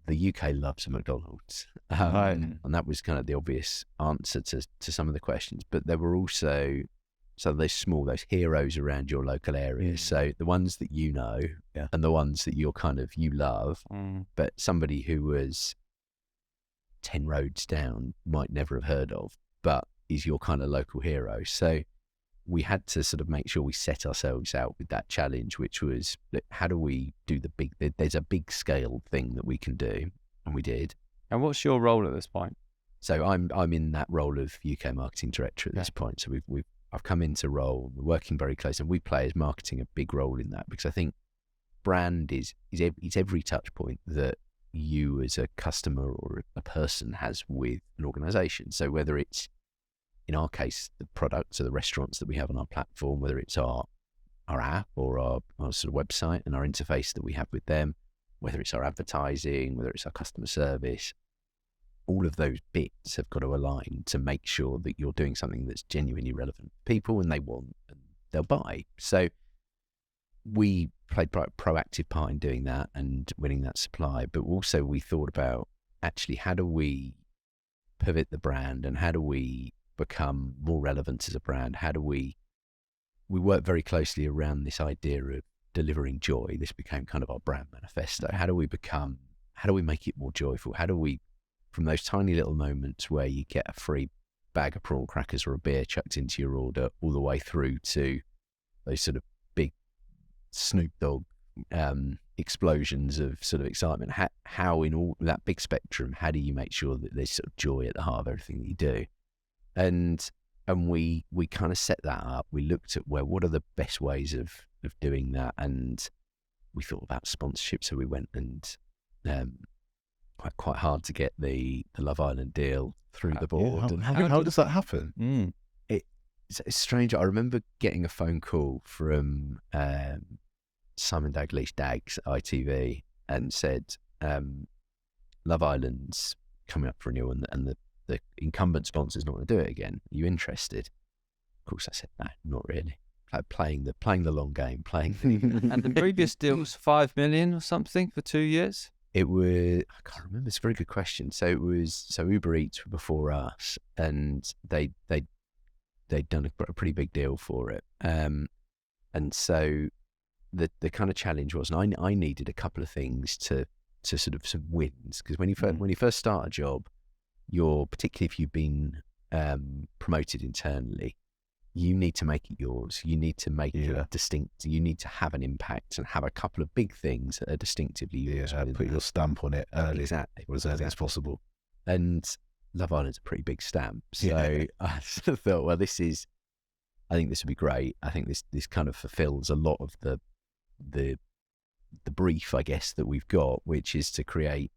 The UK loves a McDonald's, and that was kind of the obvious answer to some of the questions. But there were also some of those heroes around your local area. So the ones that you know, and the ones that you love. But somebody who was 10 roads down might never have heard of, but is your kind of local hero. So we had to sort of make sure we set ourselves out with that challenge, which was, how do we do there's a big scale thing that we can do, and we did. And what's your role at this point? So I'm in that role of UK marketing director at this point. So I've come into role, we're working very close, and we play as marketing a big role in that, because I think brand is every touch point that you as a customer or a person has with an organization. So whether it's, in our case, the products or the restaurants that we have on our platform, whether it's our app or our sort of website and our interface that we have with them, whether it's our advertising, whether it's our customer service, all of those bits have got to align to make sure that you're doing something that's genuinely relevant to people, and they want and they'll buy. So we played a proactive part in doing that and winning that supply, but also we thought about, actually, how do we pivot the brand, and how do we become more relevant as a brand? How do we work very closely around this idea of delivering joy? This became kind of our brand manifesto. How do we make it more joyful? How do we, from those tiny little moments where you get a free bag of prawn crackers or a beer chucked into your order, all the way through to those sort of big Snoop Dogg explosions of sort of excitement. How in all that big spectrum, how do you make sure that there's sort of joy at the heart of everything that you do? And we kind of set that up. We looked at what are the best ways of doing that, and we thought about sponsorship. So we went and quite hard to get the Love Island deal through the board. How does that happen? It's strange. I remember getting a phone call from Simon Daglish Dags at ITV and said, Love Island's coming up for renewal and the incumbent sponsor's not going to do it again. Are you interested? Of course I said, no, not really. Like playing the long game, And the previous deal was 5 million or something for 2 years? It was, I can't remember. It's a very good question. So Uber Eats were before us, and they'd done a pretty big deal for it. And so the kind of challenge was, and I needed a couple of things to sort of some wins, because when you first start a job, particularly if you've been promoted internally, you need to make it yours. You need to make it distinct. You need to have an impact and have a couple of big things that are distinctively yours. Put your stamp on it early, exactly, as early as possible. And Love Island's a pretty big stamp. So I sort of thought, well, I think this would be great. I think this kind of fulfills a lot of the brief, I guess, that we've got, which is to create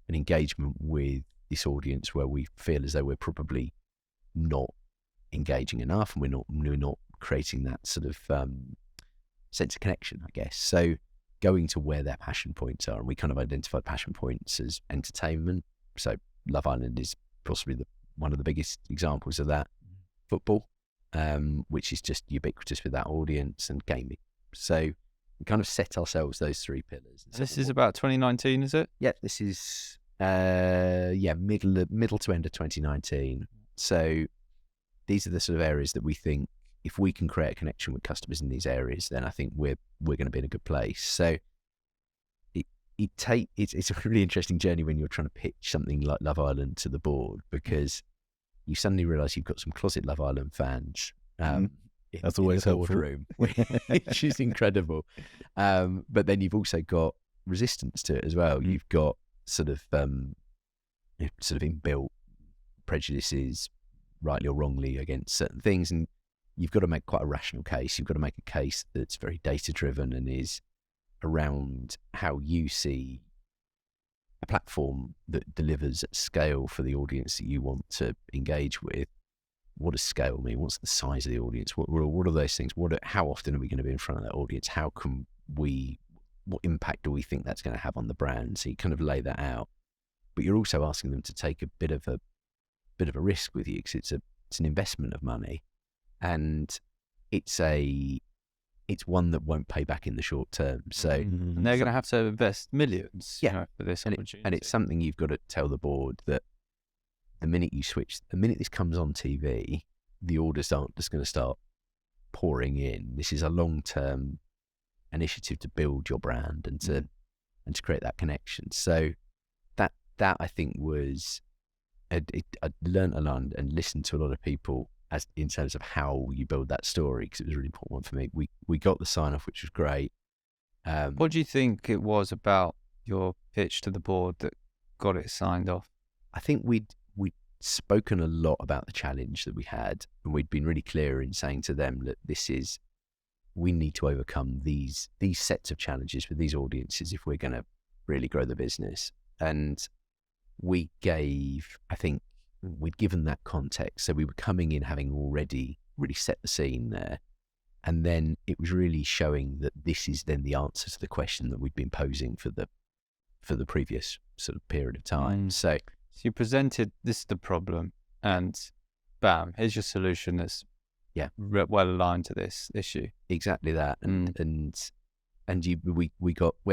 an engagement with this audience where we feel as though we're probably not engaging enough, and we're not creating that sort of sense of connection, I guess. So going to where their passion points are, and we kind of identified passion points as entertainment. So Love Island is possibly one of the biggest examples of that. Football, which is just ubiquitous with that audience, and gaming. So we kind of set ourselves those three pillars. This is about 2019, is it? Yeah, this is middle to end of 2019. So these are the sort of areas that we think, if we can create a connection with customers in these areas, then I think we're going to be in a good place. So it's a really interesting journey when you're trying to pitch something like Love Island to the board, because you suddenly realise you've got some closet Love Island fans. That's always helpful. Room, which is incredible. But then you've also got resistance to it as well. You've got sort of inbuilt prejudices, rightly or wrongly, against certain things, and you've got to make quite a rational case. You've got to make a case that's very data driven and is around how you see a platform that delivers at scale for the audience that you want to engage with. What does scale mean? What's the size of the audience? What are those things? How often are we going to be in front of that audience? What impact do we think that's going to have on the brand? So you kind of lay that out, but you're also asking them to take a bit of a risk with you, because it's an investment of money, and it's one that won't pay back in the short term. So and they're going to have to invest millions, for this opportunity. And it's something you've got to tell the board that the minute this comes on TV, the orders aren't just going to start pouring in. This is a long-term initiative to build your brand and to create that connection. So that I think was, I learned a lot and listened to a lot of people as in terms of how you build that story, because it was a really important one for me. We got the sign off, which was great. What do you think it was about your pitch to the board that got it signed off? I think we'd spoken a lot about the challenge that we had, and we'd been really clear in saying to them that we need to overcome these sets of challenges with these audiences if we're going to really grow the business. And we'd given that context. So we were coming in having already really set the scene there. And then it was really showing that this is then the answer to the question that we'd been posing for the previous sort of period of time. So you presented, this is the problem, and bam, here's your solution that's well aligned to this issue. Exactly that. And we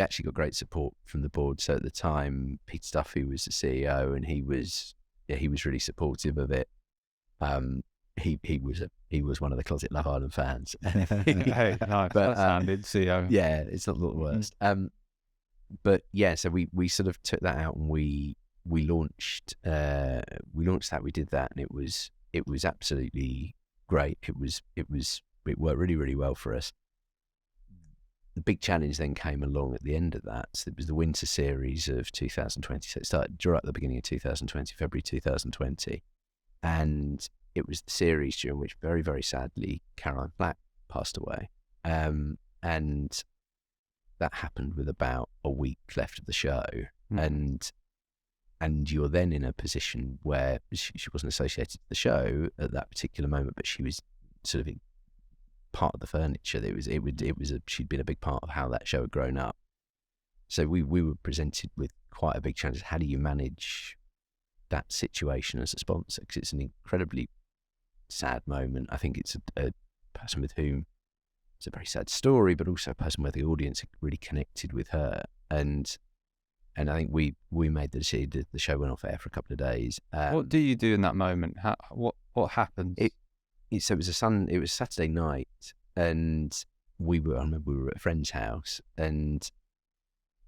actually got great support from the board. So at the time, Peter Duffy was the CEO, and he was really supportive of it. He was one of the closet Love Island fans. Hey, nice. But, that sounded CEO. Yeah, it's not the worst. But yeah, so we sort of took that out, and we launched that. We did that, and it was absolutely great. It worked really, really well for us. the big challenge then came along at the end of that. So it was the winter series of 2020. So it started right at the beginning of 2020, February 2020. And it was the series during which, very, very sadly, Caroline Flack passed away. And that happened with about a week left of the show. And you're then in a position where she wasn't associated with the show at that particular moment, but she was sort of part of the furniture. She'd been a big part of how that show had grown up. So we were presented with quite a big challenge. How do you manage that situation as a sponsor? Because it's an incredibly sad moment. I think it's a person with whom it's a very sad story, but also a person where the audience really connected with her. And I think we made the decision. The show went off air for a couple of days. What do you do in that moment? What happens? So it was Saturday night, and I remember we were at a friend's house, and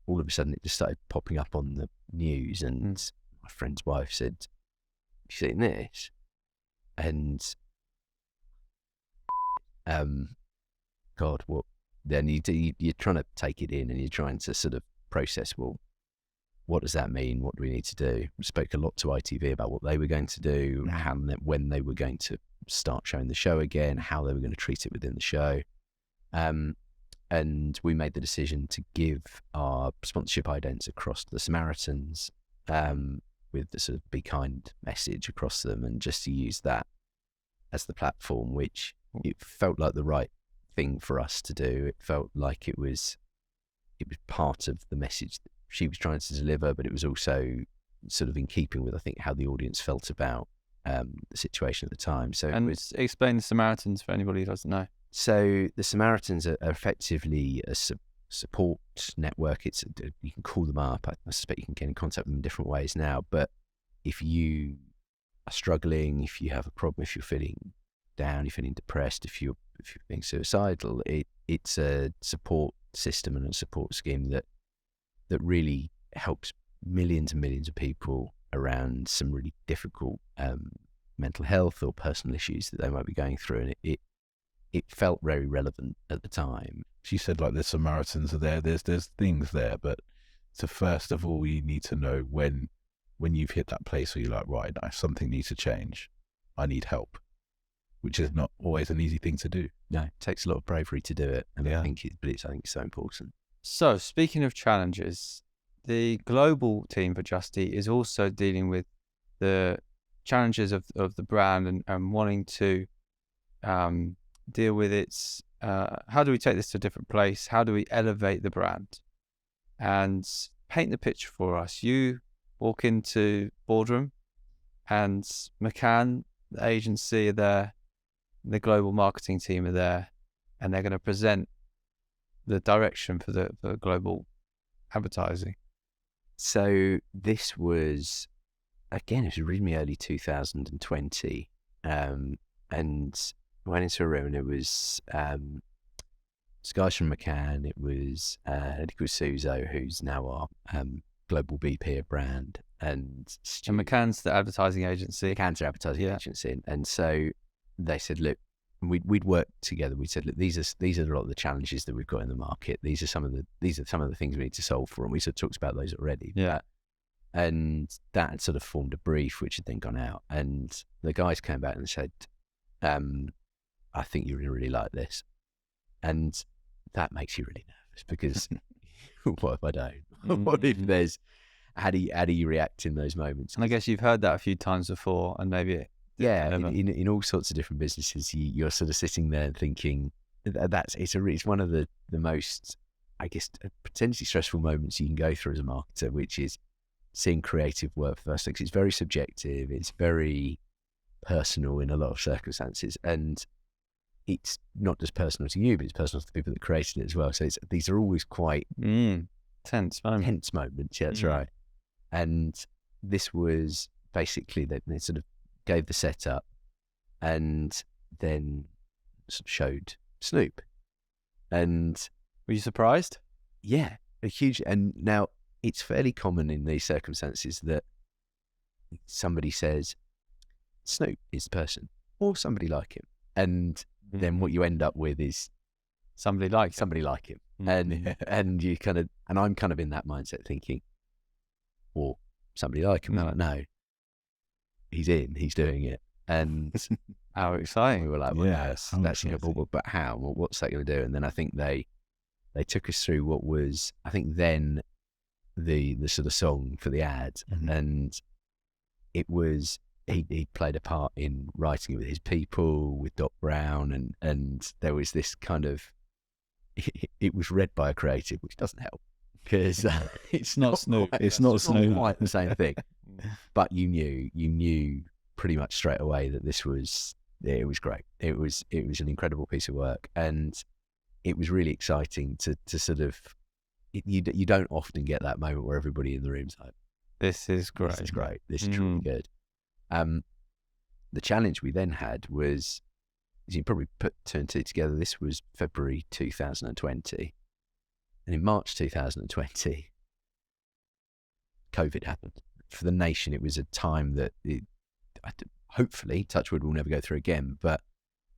all of a sudden it just started popping up on the news, and my friend's wife said, "Have you seen this?" And God, what? Then you're trying to take it in, and you're trying to sort of process, well, what does that mean? What do we need to do? We spoke a lot to ITV about what they were going to do, when they were going to start showing the show again, how they were going to treat it within the show. And we made the decision to give our sponsorship idents across to the Samaritans, with the sort of be kind message across them, and just to use that as the platform, which it felt like the right thing for us to do. It felt like it was part of the message that she was trying to deliver, but it was also sort of in keeping with, I think, how the audience felt about the situation at the time. So explain the Samaritans for anybody who doesn't know. So the Samaritans are effectively a support network. You can call them up. I suspect you can get in contact with them in different ways now. But if you are struggling, if you have a problem, if you're feeling down, you're feeling depressed, if you're being suicidal, it's a support system and a support scheme that really helps millions and millions of people around some really difficult mental health or personal issues that they might be going through. And it felt very relevant at the time. She said, like, the Samaritans are there, there's things there, but so first of all, you need to know when you've hit that place where you're like, right, now something needs to change. I need help, which is not always an easy thing to do. No, it takes a lot of bravery to do it. And I think it's so important. So, speaking of challenges, the global team for Justy is also dealing with the challenges of the brand and wanting to deal with its, how do we take this to a different place? How do we elevate the brand? And paint the picture for us. You walk into boardroom and McCann, the agency, are there, the global marketing team are there, and they're going to present the direction for the global advertising. So this was, again, it was really early 2020, and I went into a room, and it was guys from McCann. It was Suzo, who's now our global VP of brand, and McCann's the advertising agency. McCann's the advertising agency, and so they said, look, we'd worked together. We said, look, these are a lot of the challenges that we've got in the market. These are some of the things we need to solve for, and we sort of talked about those already. Yeah. And that had sort of formed a brief, which had then gone out, and the guys came back and said, I think you're going to really like this. And that makes you really nervous, because what if I don't? What if there's, how do you react in those moments? And I guess you've heard that a few times before, and maybe in all sorts of different businesses, you're sort of sitting there thinking it's one of the most, I guess, potentially stressful moments you can go through as a marketer, which is seeing creative work first. Because it's very subjective, it's very personal in a lot of circumstances, and it's not just personal to you, but it's personal to the people that created it as well. So these are always quite tense moments. Yeah, that's right. And this was basically they sort of gave the setup, and then sort of showed Snoop. And were you surprised? Yeah, a huge. And now it's fairly common in these circumstances that somebody says Snoop is the person, or somebody like him, and then what you end up with is somebody like him. and you kind of, and I'm kind of in that mindset thinking, or somebody like him, they're like, no, he's doing it. And How exciting. we were like, well, that's incredible, but how? Well, what's that going to do? And then I think they took us through what was, I think then the sort of song for the ad, and it was, he played a part in writing it with his people, with Doc Brown, and there was this kind of, it was read by a creative, which doesn't help because it's not Snoop. It's not quite the same thing. But you knew pretty much straight away that it was great. It was an incredible piece of work, and it was really exciting to sort of, you don't often get that moment where everybody in the room's like, this is great. This is great. This is truly good. The challenge we then had was, as you probably put two and two together, this was February 2020. And in March 2020, COVID happened. For the nation, it was a time that hopefully, touch wood, will never go through again, but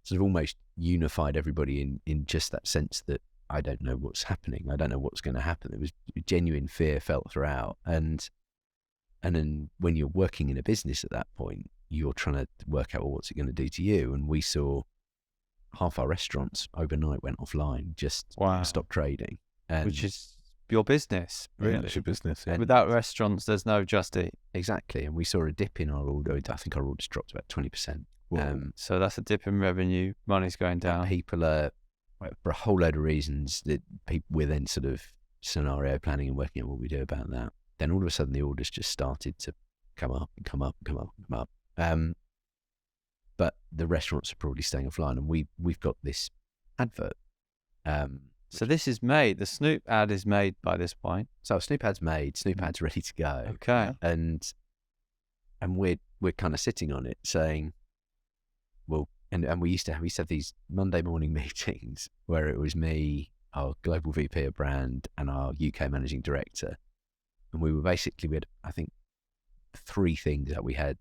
sort of almost unified everybody in just that sense that I don't know what's happening. I don't know what's going to happen. There was genuine fear felt throughout. And then when you're working in a business at that point, you're trying to work out, well, what's it going to do to you? And we saw half our restaurants overnight went offline, just stopped trading. Which is your business, really. Yeah, it's your business. Yeah. Without restaurants, there's no Just Eat. Exactly. And we saw a dip in our order. I think our orders dropped about 20%. So that's a dip in revenue. Money's going down. People are, for a whole load of reasons, that we're then sort of scenario planning and working out what we do about that. Then all of a sudden the orders just started to come up and come up and come up and come up. But the restaurants are probably staying offline, and we've got this advert. So this is made. The Snoop ad is made by this point. So Snoop ad's made. Snoop ad's ready to go. Okay. And we're kind of sitting on it, saying, well, and we used to have these Monday morning meetings where it was me, our global VP of brand, and our UK managing director. And we had, I think, 3 things that we had,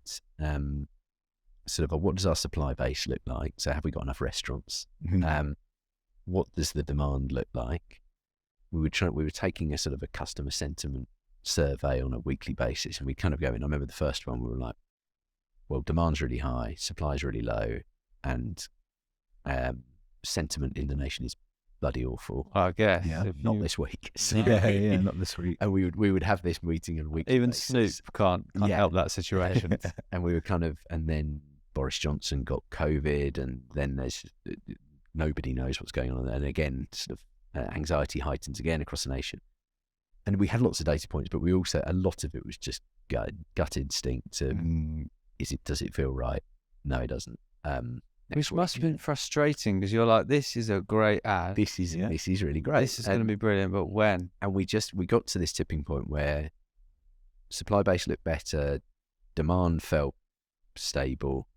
sort of, what does our supply base look like? So have we got enough restaurants? What does the demand look like? We were taking a sort of a customer sentiment survey on a weekly basis, and we kind of go in. I remember the first one, we were like, well, demand's really high, supply's really low, and sentiment in the nation is bloody awful. I guess. Yeah, not this week. So, yeah, not this week. And we would have this meeting on a weekly Even basis. Snoop can't help that situation. And we were kind of, and then Boris Johnson got COVID, and then there's nobody knows what's going on, and again, sort of anxiety heightens again across the nation. And we had lots of data points, but we also, a lot of it was just gut instinct. Does it feel right? No, it doesn't. Which must have been frustrating, because you're like, this is a great ad. This is really great. This is going to be brilliant, but when? And we got to this tipping point where supply base looked better, demand felt stable,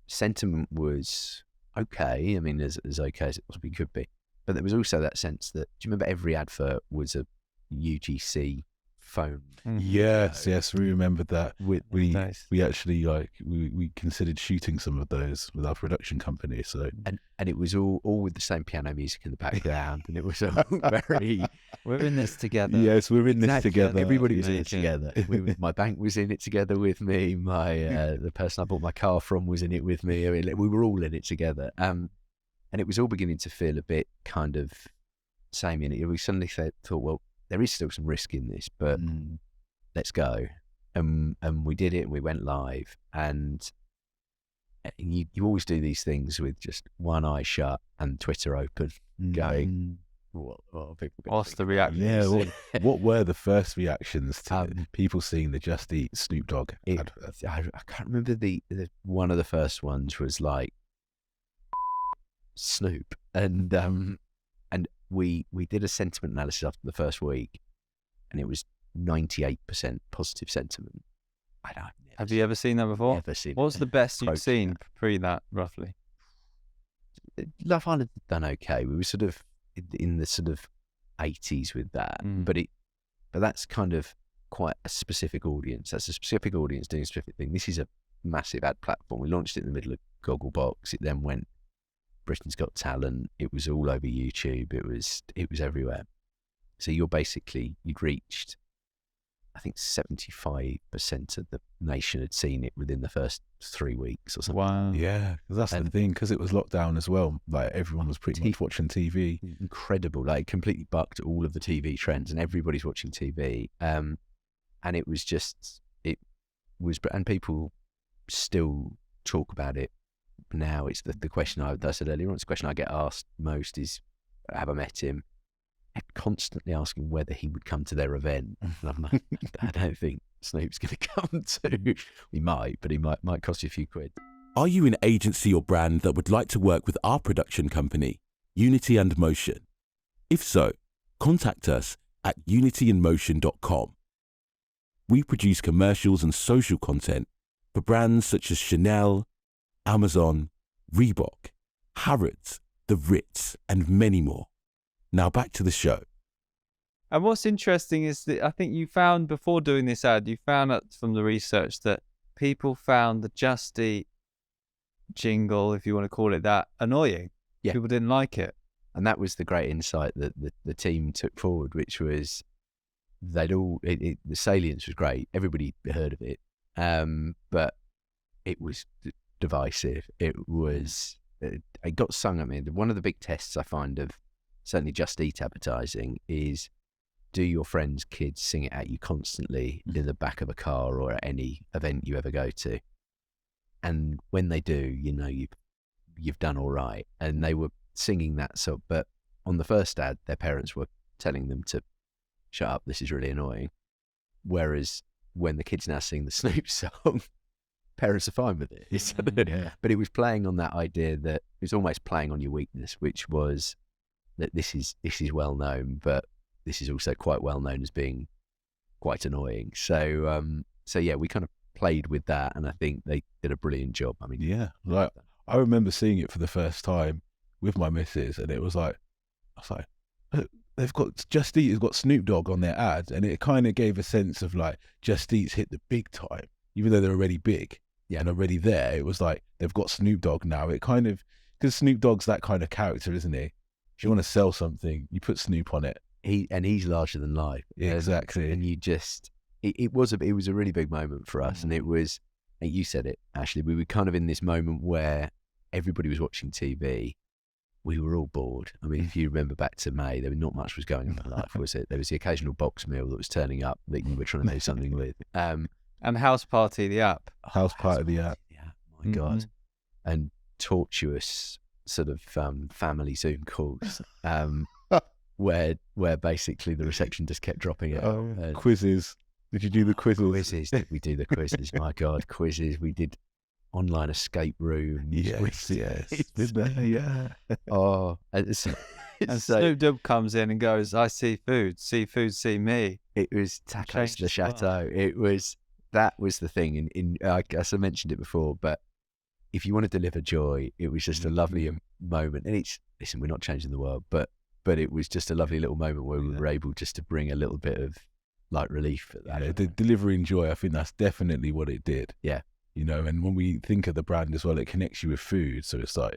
sentiment was okay. I mean, as okay as it possibly could be. But there was also that sense that, do you remember every advert was a UGC phone? Yes, we remembered that. We actually we considered shooting some of those with our production company. So and it was all with the same piano music in the background, and it was all very. We're in this together. Yes, we're in this together. Everybody was in it together. My bank was in it together with me. My the person I bought my car from was in it with me. I mean, we were all in it together. And it was all beginning to feel a bit kind of samey. And we suddenly thought, well, there is still some risk in this, but let's go. And we did it, and we went live. And you always do these things with just one eye shut and Twitter open, going, what are people going What's the reaction? Yeah, what were the first reactions to people seeing the Just Eat Snoop Dogg advert? I can't remember the one of the first ones was like Snoop, and we did a sentiment analysis after the first week, and it was 98% positive sentiment. Have you ever seen that before? Never seen. What's the best you've seen pre that, roughly? Love Island had done okay. We were sort of in the sort of 80s with that, but that's kind of quite a specific audience. That's a specific audience doing a specific thing. This is a massive ad platform. We launched it in the middle of Gogglebox. It then went Britain's Got Talent. It was all over YouTube. It was everywhere. So you'd reached, I think 75% of the nation had seen it within the first 3 weeks or something. Wow. Yeah, 'cause that's the thing, because it was lockdown as well. Like everyone was pretty much watching TV. Incredible. Like, it completely bucked all of the TV trends, and everybody's watching TV. And it was and people still talk about it now. It's the question I said earlier on. It's the question I get asked most is, have I met him? Constantly asking whether he would come to their event. And I'm like, I don't think Snoop's going to come to. He might, but he might cost you a few quid. Are you an agency or brand that would like to work with our production company, Unity and Motion? If so, contact us at unityandmotion.com. We produce commercials and social content for brands such as Chanel, Amazon, Reebok, Harrods, The Ritz, and many more. Now back to the show. And what's interesting is that I think you found, before doing this ad, you found out from the research that people found the Just Eat jingle, if you want to call it that, annoying. Yeah. People didn't like it. And that was the great insight that the team took forward, which was the salience was great. Everybody heard of it. But it was divisive. It got sung at me. One of the big tests I find of certainly Just Eat advertising is, do your friends' kids sing it at you constantly in the back of a car or at any event you ever go to? And when they do, you've done all right. And they were singing that song, but on the first ad, their parents were telling them to shut up, this is really annoying. Whereas when the kids now sing the Snoop song, parents are fine with it. Yeah. But it was playing on that idea that it was almost playing on your weakness, which was that this is well known, but this is also quite well known as being quite annoying. So yeah, we kind of played with that, and I think they did a brilliant job. I mean, Yeah, like I remember seeing it for the first time with my missus, and it was like, I was like, they've got Just Eat has got Snoop Dogg on their ads, and it kind of gave a sense of like Just Eat's hit the big time, even though they're already big and already there. It was like they've got Snoop Dogg now. It kind of, because Snoop Dogg's that kind of character, isn't he? If you want to sell something, you put Snoop on it. He's larger than life. Yeah, exactly. And you just, it was a really big moment for us, and it was, you said it, Ashley, we were kind of in this moment where everybody was watching TV. We were all bored. I mean, if you remember back to May, there was not much was going on in life, was it? There was the occasional box meal that was turning up that you were trying to do something with. And House Party, the app. House Party, the app. Yeah, my God. And tortuous sort of family Zoom calls where basically the reception just kept dropping out. Quizzes. Did you do the quizzes? Quizzes. Did we do the quizzes? My God, quizzes. We did online escape rooms. Yes. Did they? Yeah. Oh, and Snoop Dogg comes in and goes, I see food, see me. It was Tacos de Chateau. That was the thing. In I guess I mentioned it before, but if you want to deliver joy, it was just a lovely moment. And listen, we're not changing the world, but it was just a lovely little moment where we were able just to bring a little bit of like relief at that. Yeah, the delivering joy, I think that's definitely what it did. Yeah. And when we think of the brand as well, it connects you with food. So it's like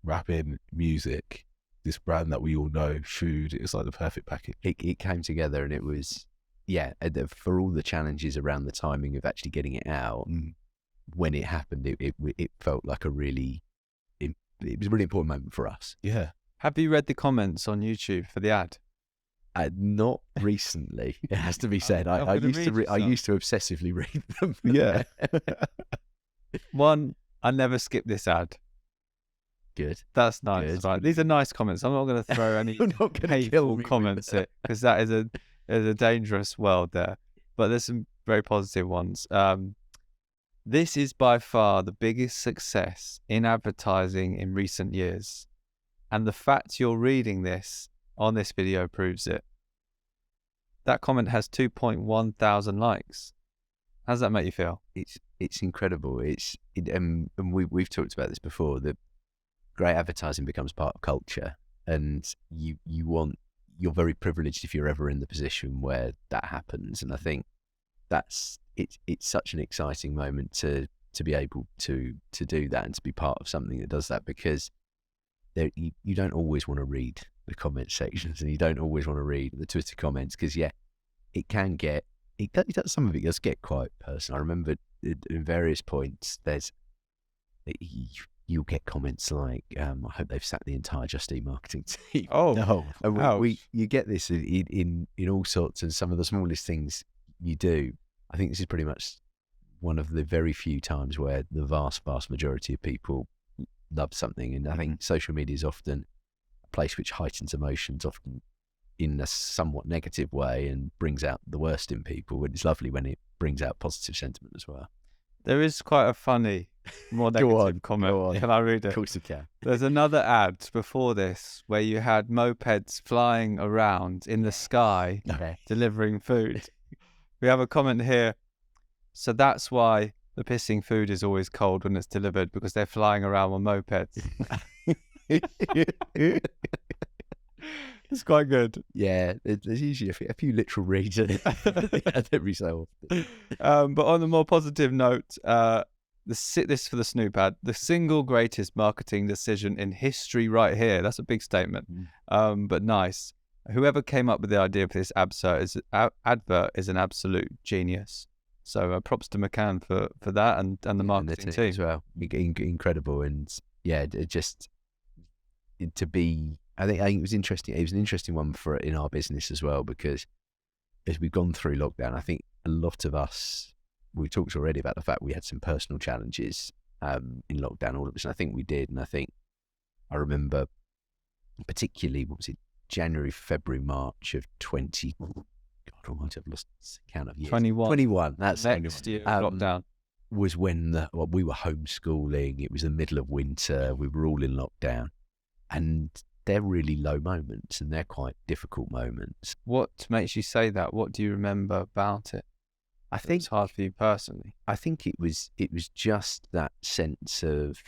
rapping, music, this brand that we all know, food. It's like the perfect package. It came together, and it was, for all the challenges around the timing of actually getting it out, when it happened, it felt like it was a really important moment for us. Yeah. Have you read the comments on YouTube for the ad? Not recently, it has to be said. I used to obsessively read them. Yeah. One, I never skip this ad. Good. That's nice. Good. Right. These are nice comments. I'm not going to throw any hateful kill comments at, because that is a dangerous world there. But there's some very positive ones. This is by far the biggest success in advertising in recent years. And the fact you're reading this on this video proves it. That comment has 2.1 thousand likes. How does that make you feel? It's incredible. And we've talked about this before. That great advertising becomes part of culture, and you're very privileged if you're ever in the position where that happens. And I think it's such an exciting moment to be able to do that and to be part of something that does that, because you don't always want to read the comment sections, and you don't always want to read the Twitter comments, because it can get, some of it does get quite personal. I remember in various points you'll get comments like, I hope they've sacked the entire Just Eat marketing team. Oh, No. And you get this in all sorts, and some of the smallest things you do. I think this is pretty much one of the very few times where the vast majority of people love something. And I think social media is often a place which heightens emotions, often in a somewhat negative way, and brings out the worst in people. And it's lovely when it brings out positive sentiment as well. there is quite a funny, more negative comment. Go on. Can I read it? Of course you can. There's another ad before this where you had mopeds flying around in the sky Okay. delivering food. We have a comment here. So that's why the pissing food is always cold when it's delivered, because they're flying around on mopeds. It's quite good. Yeah, there's usually a few literal reads every so often. But on a more positive note, this for the Snoop ad, the single greatest marketing decision in history right here. That's a big statement, but nice. Whoever came up with the idea for this advert is an absolute genius. So props to McCann for that, and the marketing team as well. Incredible. And yeah, I think it was interesting. It was an interesting one in our business as well, because as we've gone through lockdown, I think a lot of us, we talked already about the fact we had some personal challenges in lockdown, all of us, and I think we did. And I remember particularly, what was it, January, February, March of 20, God almighty, I've lost count of years. 21, that's next year lockdown. Was when we were homeschooling. It was the middle of winter. We were all in lockdown, and they're really low moments, and they're quite difficult moments. What makes you say that? What do you remember about it? I think it's hard for you personally. I think it was just that sense of,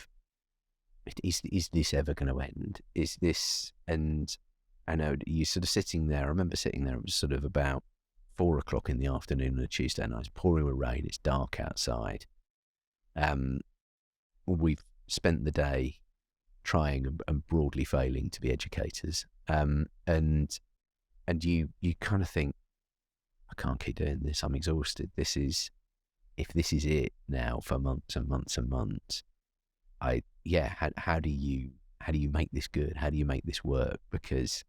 is this ever going to end? Is this, and I know you're sort of sitting there. I remember sitting there. It was sort of about 4 o'clock in the afternoon on a Tuesday night. It's pouring with rain. It's dark outside. We've spent the day trying and broadly failing to be educators, and you kind of think, I can't keep doing this. I'm exhausted. If this is it now for months and months and months, how do you make this good? How do you make this work? Because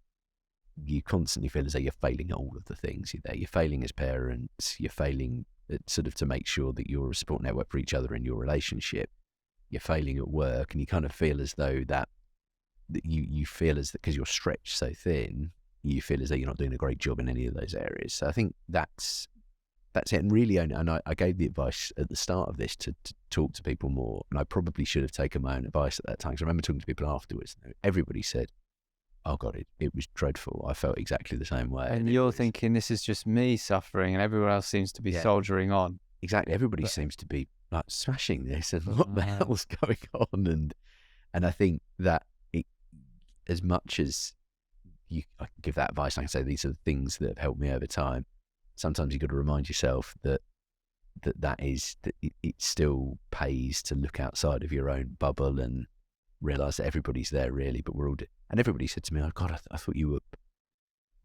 you constantly feel as though you're failing at all of the things. You're failing as parents. You're failing at sort of to make sure that you're a support network for each other in your relationship. You're failing at work, and you kind of feel as though that you feel as that because you're stretched so thin, you feel as though you're not doing a great job in any of those areas. So I think that's it. And really, and I gave the advice at the start of this to talk to people more, and I probably should have taken my own advice at that time, because I remember talking to people afterwards. Everybody said, oh God, it was dreadful. I felt exactly the same way. And you're thinking, this is just me suffering, and everyone else seems to be soldiering on. Exactly. Everybody seems to be like smashing this, and what the hell's going on? And I think that as much as I can give that advice, I can say these are the things that have helped me over time. Sometimes you've got to remind yourself that it still pays to look outside of your own bubble and realise that everybody's there really, but we're all. And everybody said to me, "Oh God, I thought you were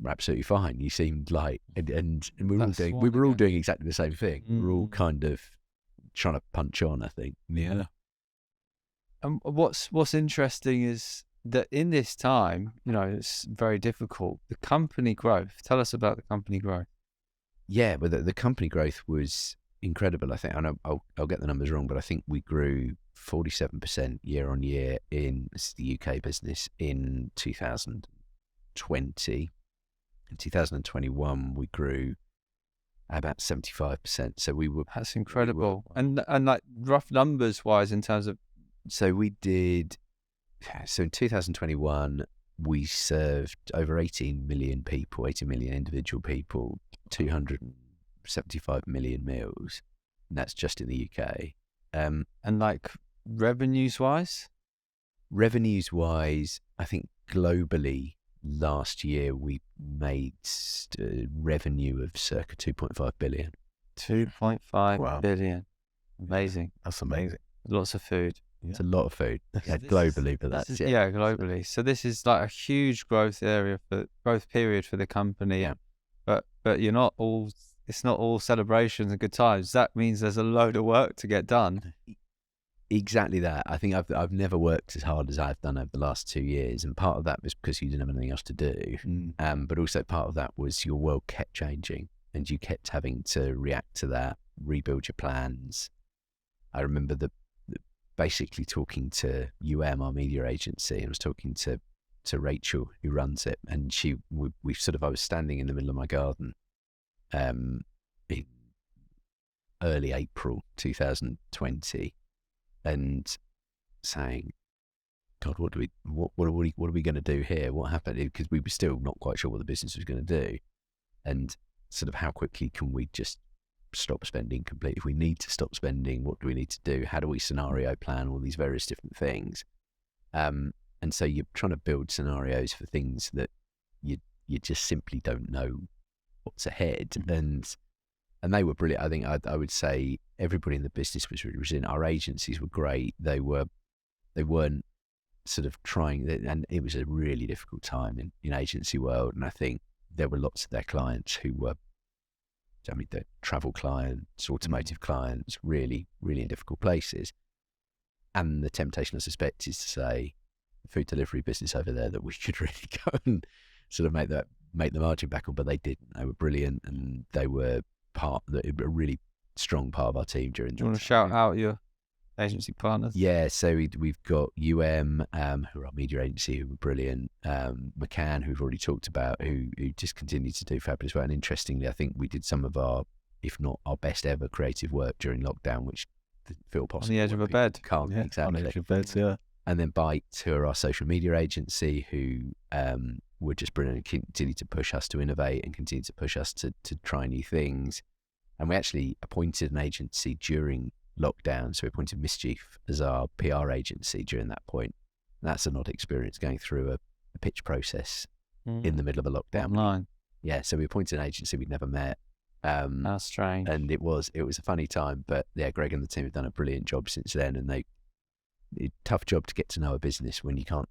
absolutely fine. You seemed like," and we were all doing exactly the same thing. We're all kind of trying to punch on, I think. Yeah. And what's interesting is that in this time, it's very difficult. The company growth. Tell us about the company growth. Yeah, but the company growth was incredible. I think, and I'll get the numbers wrong, but I think we grew 47% year on year this is the UK business in 2020. In 2021, we grew about 75%. So we were. That's incredible. And like rough numbers wise, in terms of. So we did. So in 2021, we served over 18 million people, 18 million individual people, 275 million meals. And that's just in the UK. And like revenues wise? Revenues wise, I think globally last year we made revenue of circa 2.5 billion. 2.5 billion. Amazing. That's amazing. Lots of food. It's a lot of food. Yeah, this globally, but that's it. Yeah, globally. So this is like a huge growth period for the company. Yeah. But you're not all. It's not all celebrations and good times. That means there's a load of work to get done. Exactly that. I think I've never worked as hard as I've done over the last 2 years, and part of that was because you didn't have anything else to do. But also part of that was your world kept changing, and you kept having to react to that, rebuild your plans. I remember basically talking to our media agency. I was talking to Rachel, who runs it, and I was standing in the middle of my garden, in early April 2020. And saying, God, what are we going to do here? What happened? Because we were still not quite sure what the business was going to do, and sort of how quickly can we just stop spending completely? If we need to stop spending, what do we need to do? How do we scenario plan all these various different things? And so you're trying to build scenarios for things that you just simply don't know what's ahead. And they were brilliant. I think I would say everybody in the business was really resilient. Our agencies were great. They weren't sort of trying, and it was a really difficult time in agency world. And I think there were lots of their clients who were, the travel clients, automotive clients, really, really in difficult places. And the temptation, I suspect, is to say, the food delivery business over there, that we could really go and sort of make the margin back on, but they didn't. They were brilliant, and they were a really strong part of our team during. Do you want to shout out your agency partners? Yeah, so we've got who are our media agency, who were brilliant. McCann, who we've already talked about, who just continued to do fabulous work. And interestingly, I think we did some of our, if not our best ever creative work during lockdown, which didn't feel possible. On the edge of a bed. Can't, exactly. On the edge of beds, yeah. And then Byte, who are our social media agency, who were just brilliant and continue to push us to innovate and continue to push us to try new things. And we actually appointed an agency during lockdown. So we appointed Mischief as our PR agency during that point. And that's an odd experience, going through a pitch process in the middle of a lockdown. Online. Yeah, so we appointed an agency we'd never met. That's strange. And it was a funny time, but yeah, Greg and the team have done a brilliant job since then. And tough job to get to know a business when you can't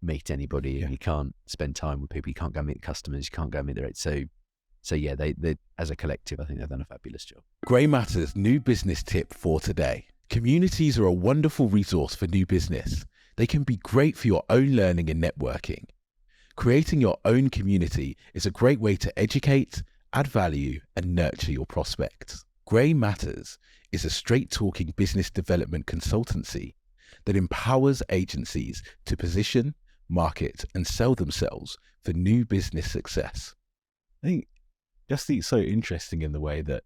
meet anybody and you can't spend time with people. You can't go meet customers. You can't go meet their So yeah, they as a collective, I think they've done a fabulous job. Grey Matter's new business tip for today. Communities are a wonderful resource for new business. They can be great for your own learning and networking. Creating your own community is a great way to educate, add value, and nurture your prospects. Grey Matters is a straight-talking business development consultancy that empowers agencies to position, market, and sell themselves for new business success. I think Just Eat's so interesting in the way that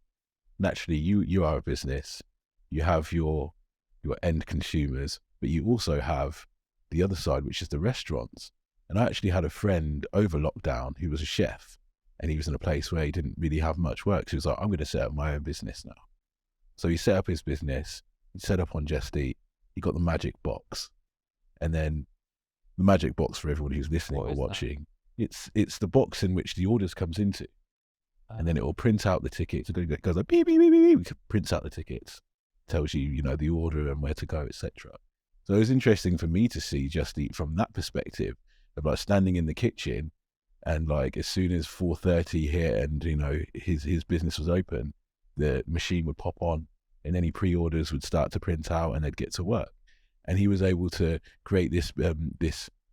naturally you are a business, you have your end consumers, but you also have the other side, which is the restaurants. And I actually had a friend over lockdown who was a chef, and he was in a place where he didn't really have much work. So he was like, I'm going to set up my own business now. So he set up his business, he set up on Just Eat, he got the magic box. And then the magic box, for everyone who's listening or watching, it's the box in which the orders comes into. And then it will print out the tickets. It goes like beep, beep, beep, beep, beep, prints out the tickets, tells you, the order and where to go, etc. So it was interesting for me to see Just Eat from that perspective of like standing in the kitchen, and like as soon as 4:30 hit and his business was open, the machine would pop on and any pre-orders would start to print out and they'd get to work. And he was able to create this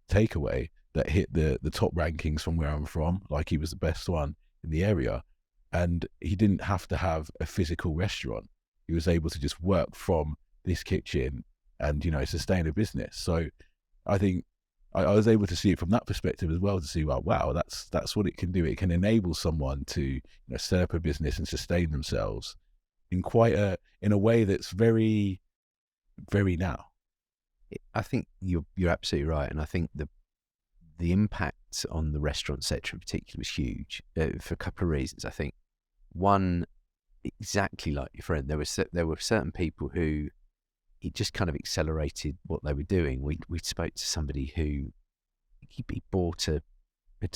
takeaway that hit the top rankings from where I'm from. Like he was the best one in the area, and he didn't have to have a physical restaurant. He was able to just work from this kitchen and sustain a business. So I think I was able to see it from that perspective as well, to see, well, wow, that's what it can do. It can enable someone to set up a business and sustain themselves in a way that's very, very now. I think you're absolutely right, and I think the impact on the restaurant sector in particular was huge for a couple of reasons. I think one, exactly like your friend, there were certain people who it just kind of accelerated what they were doing. We spoke to somebody who he bought a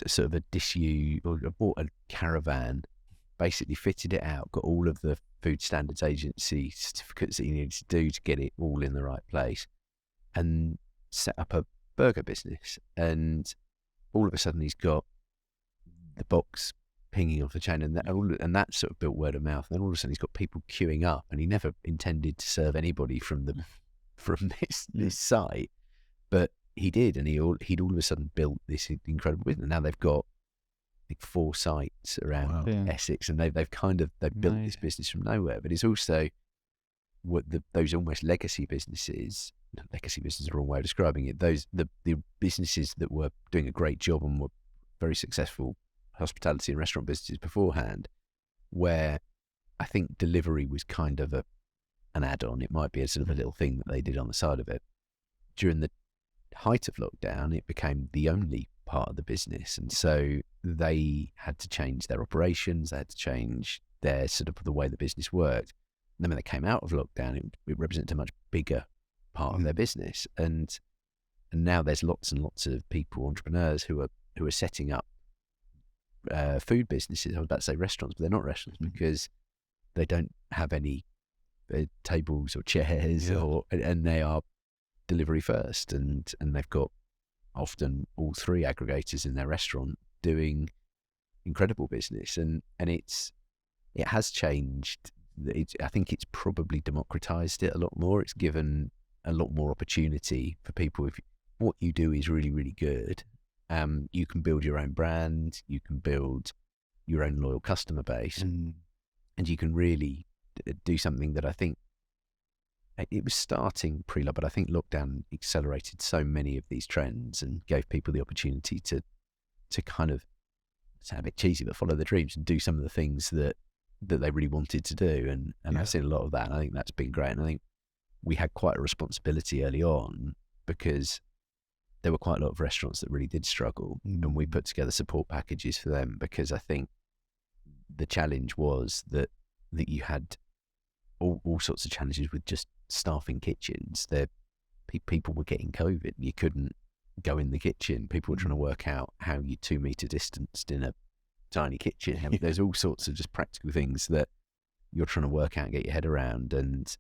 sort of a disused, or bought a caravan basically fitted it out, got all of the Food Standards Agency certificates that he needed to do to get it all in the right place, and set up a burger business. And all of a sudden he's got the box pinging off the chain, and that sort of built word of mouth. And then all of a sudden he's got people queuing up, and he never intended to serve anybody from this site, but he did, and he'd all of a sudden built this incredible business. Now they've got like 4 sites around Essex, and they've built this business from nowhere. But it's also what those almost legacy businesses. Legacy business is the wrong way of describing it. The businesses that were doing a great job and were very successful hospitality and restaurant businesses beforehand, where I think delivery was kind of an add-on. It might be a sort of a little thing that they did on the side of it. During the height of lockdown, it became the only part of the business, and so they had to change their operations. They had to change their sort of the way the business worked. And then when they came out of lockdown, it represented a much bigger part of their business, and now there's lots and lots of people, entrepreneurs who are setting up food businesses. I was about to say restaurants, but they're not restaurants because they don't have any tables or chairs, and they are delivery first, and they've got often all 3 aggregators in their restaurant doing incredible business, and it has changed. I think it's probably democratized it a lot more. It's given a lot more opportunity for people. If what you do is really, really good, you can build your own brand, you can build your own loyal customer base, and you can really do something that I think it was starting pre-lockdown, but I think lockdown accelerated so many of these trends and gave people the opportunity to kind of, sound a bit cheesy, but follow their dreams and do some of the things that they really wanted to do. And I've seen a lot of that, and I think that's been great. And I think we had quite a responsibility early on because there were quite a lot of restaurants that really did struggle, and we put together support packages for them, because I think the challenge was that you had all sorts of challenges with just staffing kitchens. People were getting COVID. You couldn't go in the kitchen. People were trying to work out how you 2 meter distanced in a tiny kitchen. I mean, there's all sorts of just practical things that you're trying to work out and get your head around. And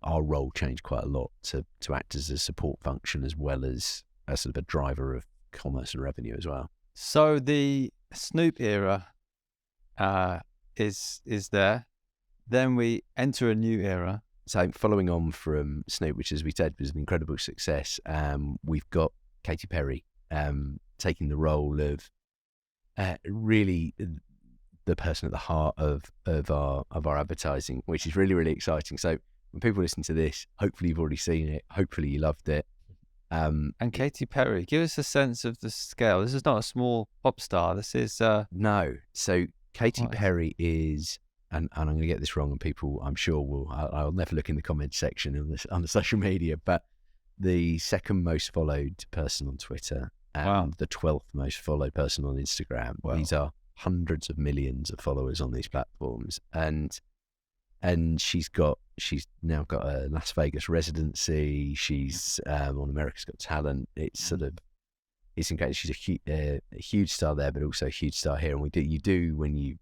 our role changed quite a lot to act as a support function as well as a sort of a driver of commerce and revenue as well. So the Snoop era is there. Then we enter a new era. So following on from Snoop, which, as we said, was an incredible success, we've got Katy Perry taking the role of really the person at the heart of our advertising, which is really, really exciting. So when people listen to this, hopefully you've already seen it. Hopefully you loved it. And Katy Perry, give us a sense of the scale. This is not a small pop star. This is no. So Katy Perry is. And I'm going to get this wrong, and people, I'm sure, I'll never look in the comments section on the social media, but the 2nd most followed person on Twitter and the 12th most followed person on Instagram. Wow. These are hundreds of millions of followers on these platforms, and she's now got a Las Vegas residency. She's on America's Got Talent. It's incredible. She's a huge star there, but also a huge star here. And you do when you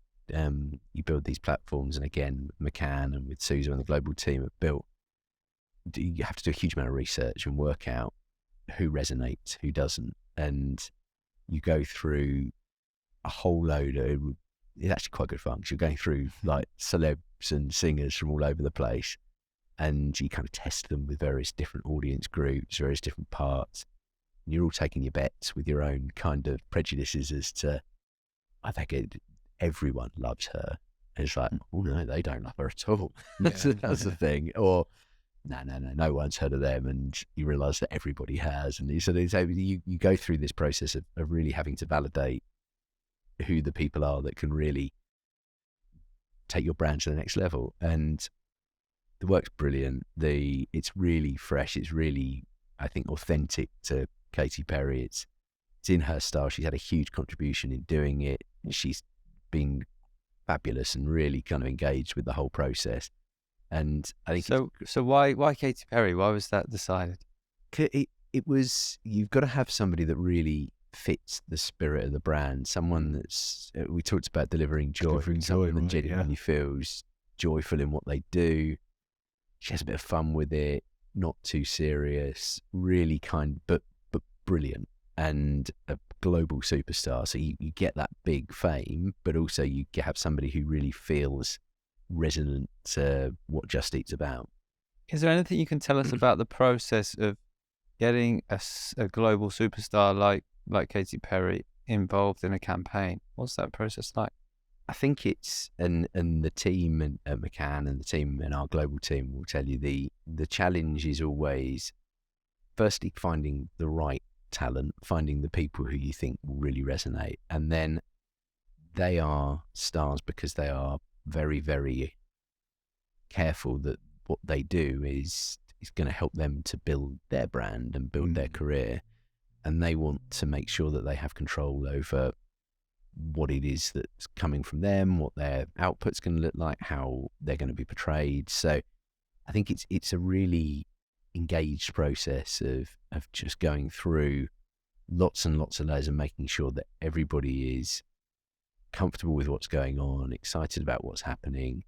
build these platforms, and again McCann and with Susan and the global team have built, you have to do a huge amount of research and work out who resonates, who doesn't, and you go through a whole load of, it's actually quite good fun because you're going through like celebs and singers from all over the place, and you kind of test them with various different audience groups, various different parts, and you're all taking your bets with your own kind of prejudices as to, I think everyone loves her. And it's like, oh no, they don't love her at all. That's the thing. Or no one's heard of them, and you realise that everybody has. And so you go through this process of really having to validate who the people are that can really take your brand to the next level. And the work's brilliant. It's really fresh. It's really, I think, authentic to Katy Perry. It's in her style. She's had a huge contribution in doing it. She's been fabulous and really kind of engaged with the whole process. And I think so why Katy Perry? Why was that decided? It was, you've got to have somebody that really fits the spirit of the brand. Someone that's, we talked about delivering joy. Someone that genuinely feels joyful in what they do. She has a bit of fun with it, not too serious, really kind, but brilliant, and a global superstar. So you get that big fame, but also you have somebody who really feels resonant to what Just Eat's about. Is there anything you can tell us about the process of getting a global superstar like Katy Perry involved in a campaign? What's that process like? I think it's, and the team at McCann and the team and our global team will tell you the challenge is always, firstly, finding the right talent, finding the people who you think will really resonate. And then they are stars because they are very, very careful that what they do is going to help them to build their brand and build their career. And they want to make sure that they have control over what it is that's coming from them, what their output's going to look like, how they're going to be portrayed. So I think it's a really engaged process of just going through lots and lots of layers and making sure that everybody is comfortable with what's going on, excited about what's happening.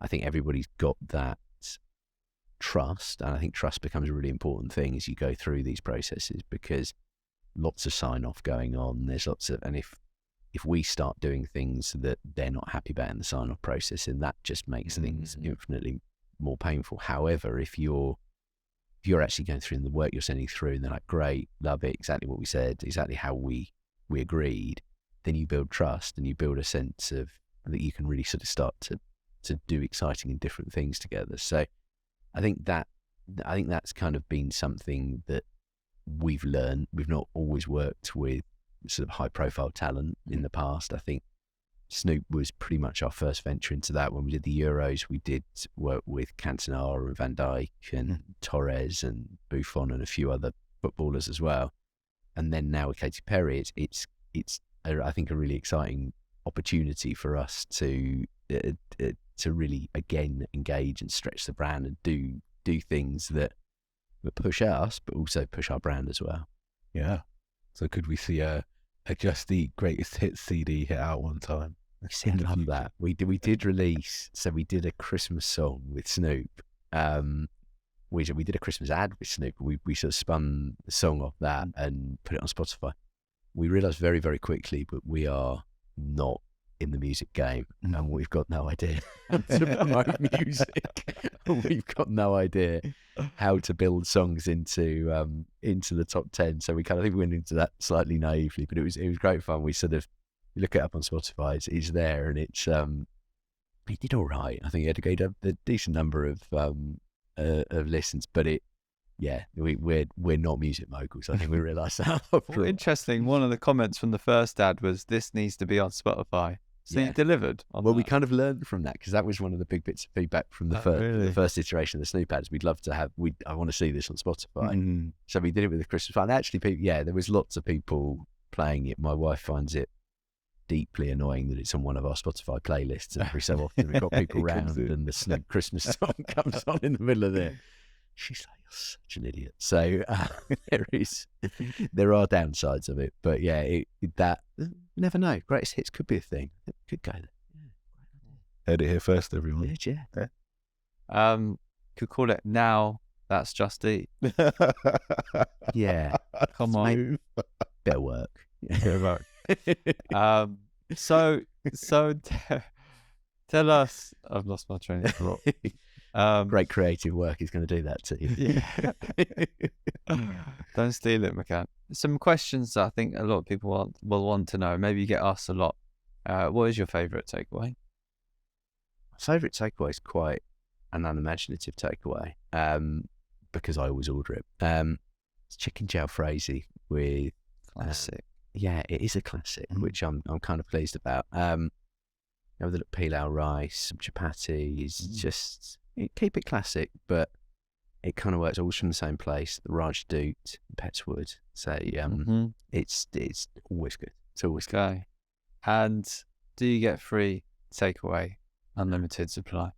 I think everybody's got that trust, and I think trust becomes a really important thing as you go through these processes, because lots of sign-off going on. There's lots of, and if we start doing things that they're not happy about in the sign-off process, and that just makes things infinitely more painful. However, if you're actually going through the work you're sending through and they're like, great, love it, exactly what we said, exactly how we agreed, then you build trust and you build a sense of that you can really sort of start to do exciting and different things together. So I think that's kind of been something that we've learned. We've not always worked with sort of high profile talent in the past. I think Snoop was pretty much our first venture into that. When we did the Euros, we did work with Cantona and Van Dijk and Torres and Buffon and a few other footballers as well. And then now with Katy Perry, it's I think a really exciting opportunity for us to really again engage and stretch the brand and do things that push us, but also push our brand as well. Yeah. So could we see a Just Eat greatest hits CD hit out one time? I love that. We did release, so we did a Christmas song with Snoop. We did a Christmas ad with Snoop. We sort of spun the song off that and put it on Spotify. We realised very, very quickly, but we are not in the music game, and we've got no idea how to promote music. We've got no idea how to build songs into the top 10. So we kind of think we went into that slightly naively, but it was great fun. We sort of look it up on Spotify. It's there, and it's it did all right. I think it had a decent number of listens, but we're not music moguls. I think we realised that. Well, interesting. One of the comments from the first ad was, "This needs to be on Spotify." So you delivered on that. We kind of learned from that, because that was one of the big bits of feedback from the first iteration of the Snoop ads. We'd love to have. I want to see this on Spotify. So we did it with the Christmas fund. Actually, there was lots of people playing it. My wife finds it deeply annoying that it's on one of our Spotify playlists, and every so often we've got people round and the Snoop Christmas song comes on in the middle of there. She's like, "You're such an idiot." So there are downsides of it, but you never know. Greatest hits could be a thing. It could go there. Heard it here first, everyone. Could call it Now That's Just Eat. Yeah, come on, bit of work. So tell us. I've lost my train of thought. Great creative work is going to do that to you. Don't steal it, McCann. Some questions that I think a lot of people will want to know. Maybe you get asked a lot. What is your favourite takeaway? My favourite takeaway is quite an unimaginative takeaway, because I always order it. It's chicken jalfrezi with classic. It is a classic, which I'm kind of pleased about. With a little pilau rice, some chapatis, just keep it classic, but it kind of works always from the same place, the Raj Dut, Petswood. So it's always good. It's always good. Okay. And do you get free takeaway, unlimited supply?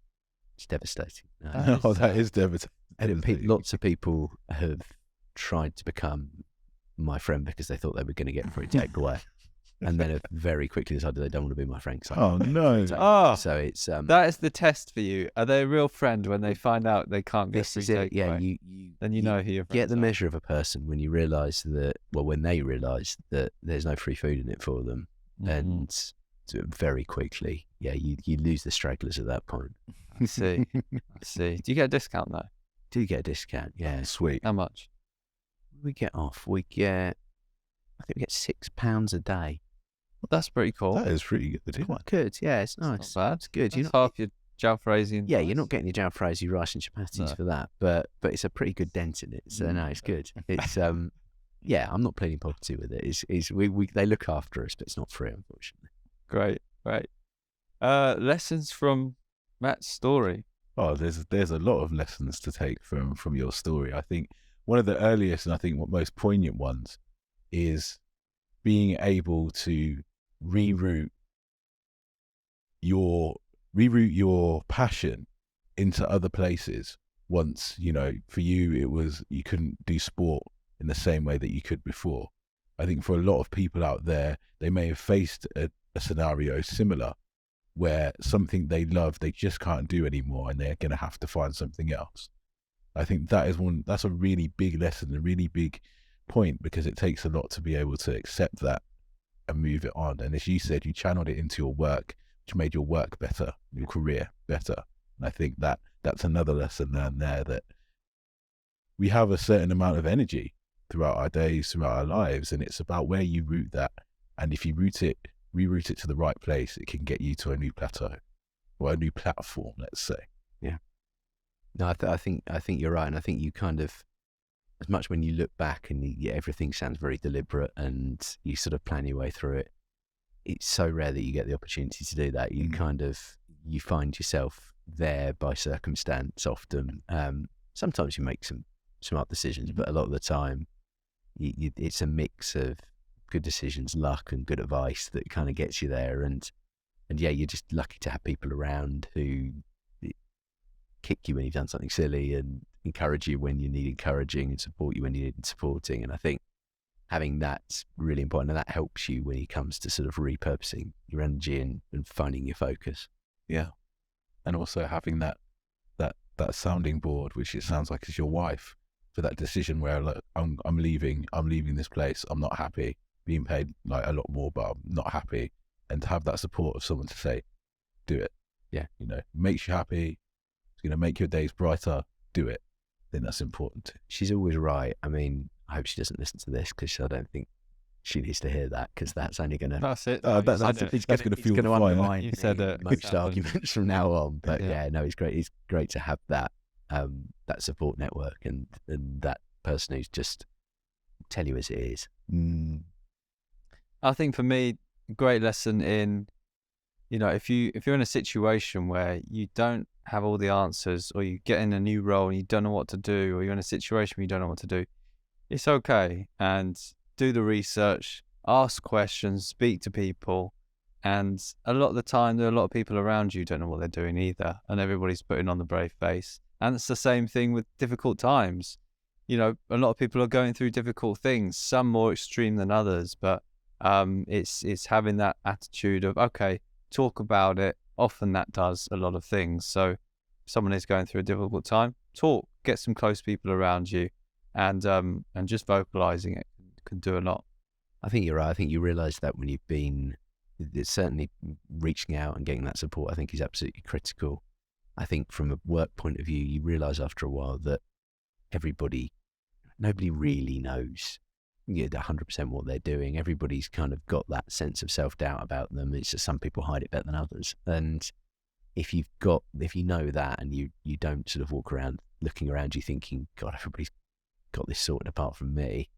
It's devastating. That is devastating. Lots of people have tried to become my friend because they thought they were going to get free takeaway. And then very quickly decided they don't want to be my friend. Oh, no. So it's that is the test for you. Are they a real friend when they find out they can't get this free is it. Yeah, takeaway? Then you know who your friends get the are. measure of a person when you realise that. Well, when they realise that there's no free food in it for them, and very quickly, you lose the stragglers at that point. I see. I see. Do you get a discount though? Do you get a discount? Yeah. Sweet. How much? We get off. I think we get £6 a day. Well, that's pretty cool. That is pretty good. It's quite good. Yeah, it's nice. Not bad. It's good. That's half your jalfrezi and you're not getting your jalfrezi, rice and chapatis for that, but it's a pretty good dent in it. So no, it's good. It's I'm not pleading poverty with it. They look after us, but it's not free, unfortunately. Great. Lessons from Matt's story. Oh, there's a lot of lessons to take from your story. I think one of the earliest and I think what most poignant ones is being able to reroute your passion into other places. Once, for you, it was you couldn't do sport in the same way that you could before. I think for a lot of people out there, they may have faced a scenario similar where something they love, they just can't do anymore and they're going to have to find something else. I think that's a really big lesson, a really big point, because it takes a lot to be able to accept that and move it on. And as you said, you channeled it into your work, which made your work better, your career better. And I think that's another lesson learned there, that we have a certain amount of energy throughout our days, throughout our lives, and it's about where you route that. And if you reroute it to the right place, it can get you to a new plateau or a new platform, let's say. Yeah. No, I think you're right. And I think you kind of, as much when you look back and everything sounds very deliberate and you sort of plan your way through it, it's so rare that you get the opportunity to do that. You you find yourself there by circumstance often. Sometimes you make some smart decisions, but a lot of the time it's a mix of good decisions, luck and good advice that kind of gets you there. And you're just lucky to have people around who kick you when you've done something silly and encourage you when you need encouraging and support you when you need supporting. And I think having that's really important, and that helps you when it comes to sort of repurposing your energy and finding your focus. Yeah. And also having that sounding board, which it sounds like is your wife, for that decision where like, I'm leaving this place, I'm not happy, being paid like a lot more, but I'm not happy. And to have that support of someone to say, do it. Yeah. Makes you happy, it's going to make your days brighter, do it. I think that's important too. She's always right. I mean, I hope she doesn't listen to this, because I don't think she needs to hear that, because that's only going to... That's it. That's going to fuel the fire. Undermine You said it. most arguments from now on. But Yeah. it's great. It's great to have that support network and that person who's just tell you as it is. I think for me, a great lesson in, if you're in a situation where you don't have all the answers, or you get in a new role and you don't know what to do, or you're in a situation where you don't know what to do, it's okay. And do the research, ask questions, speak to people. And a lot of the time, there are a lot of people around you who don't know what they're doing either. And everybody's putting on the brave face. And it's the same thing with difficult times. A lot of people are going through difficult things, some more extreme than others, but it's having that attitude of, okay, talk about it. Often that does a lot of things. So if someone is going through a difficult time, talk, get some close people around you, and just vocalizing it can do a lot. I think you're right. I think you realise that when you've been, it's certainly reaching out and getting that support, I think is absolutely critical. I think from a work point of view, you realise after a while that nobody really knows 100% what they're doing. Everybody's kind of got that sense of self-doubt about them. It's just some people hide it better than others. And if you know that, and you don't sort of walk around looking around you thinking, God, everybody's got this sorted apart from me.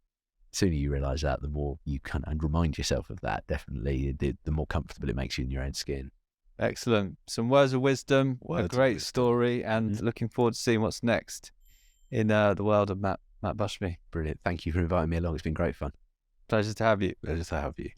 The sooner you realise that, the more you and remind yourself of that, definitely, the more comfortable it makes you in your own skin. Excellent. Some words of wisdom, a great story, and Mm-hmm. looking forward to seeing what's next in the world of Matt Bushby. Brilliant. Thank you for inviting me along. It's been great fun. Pleasure to have you. Pleasure to have you.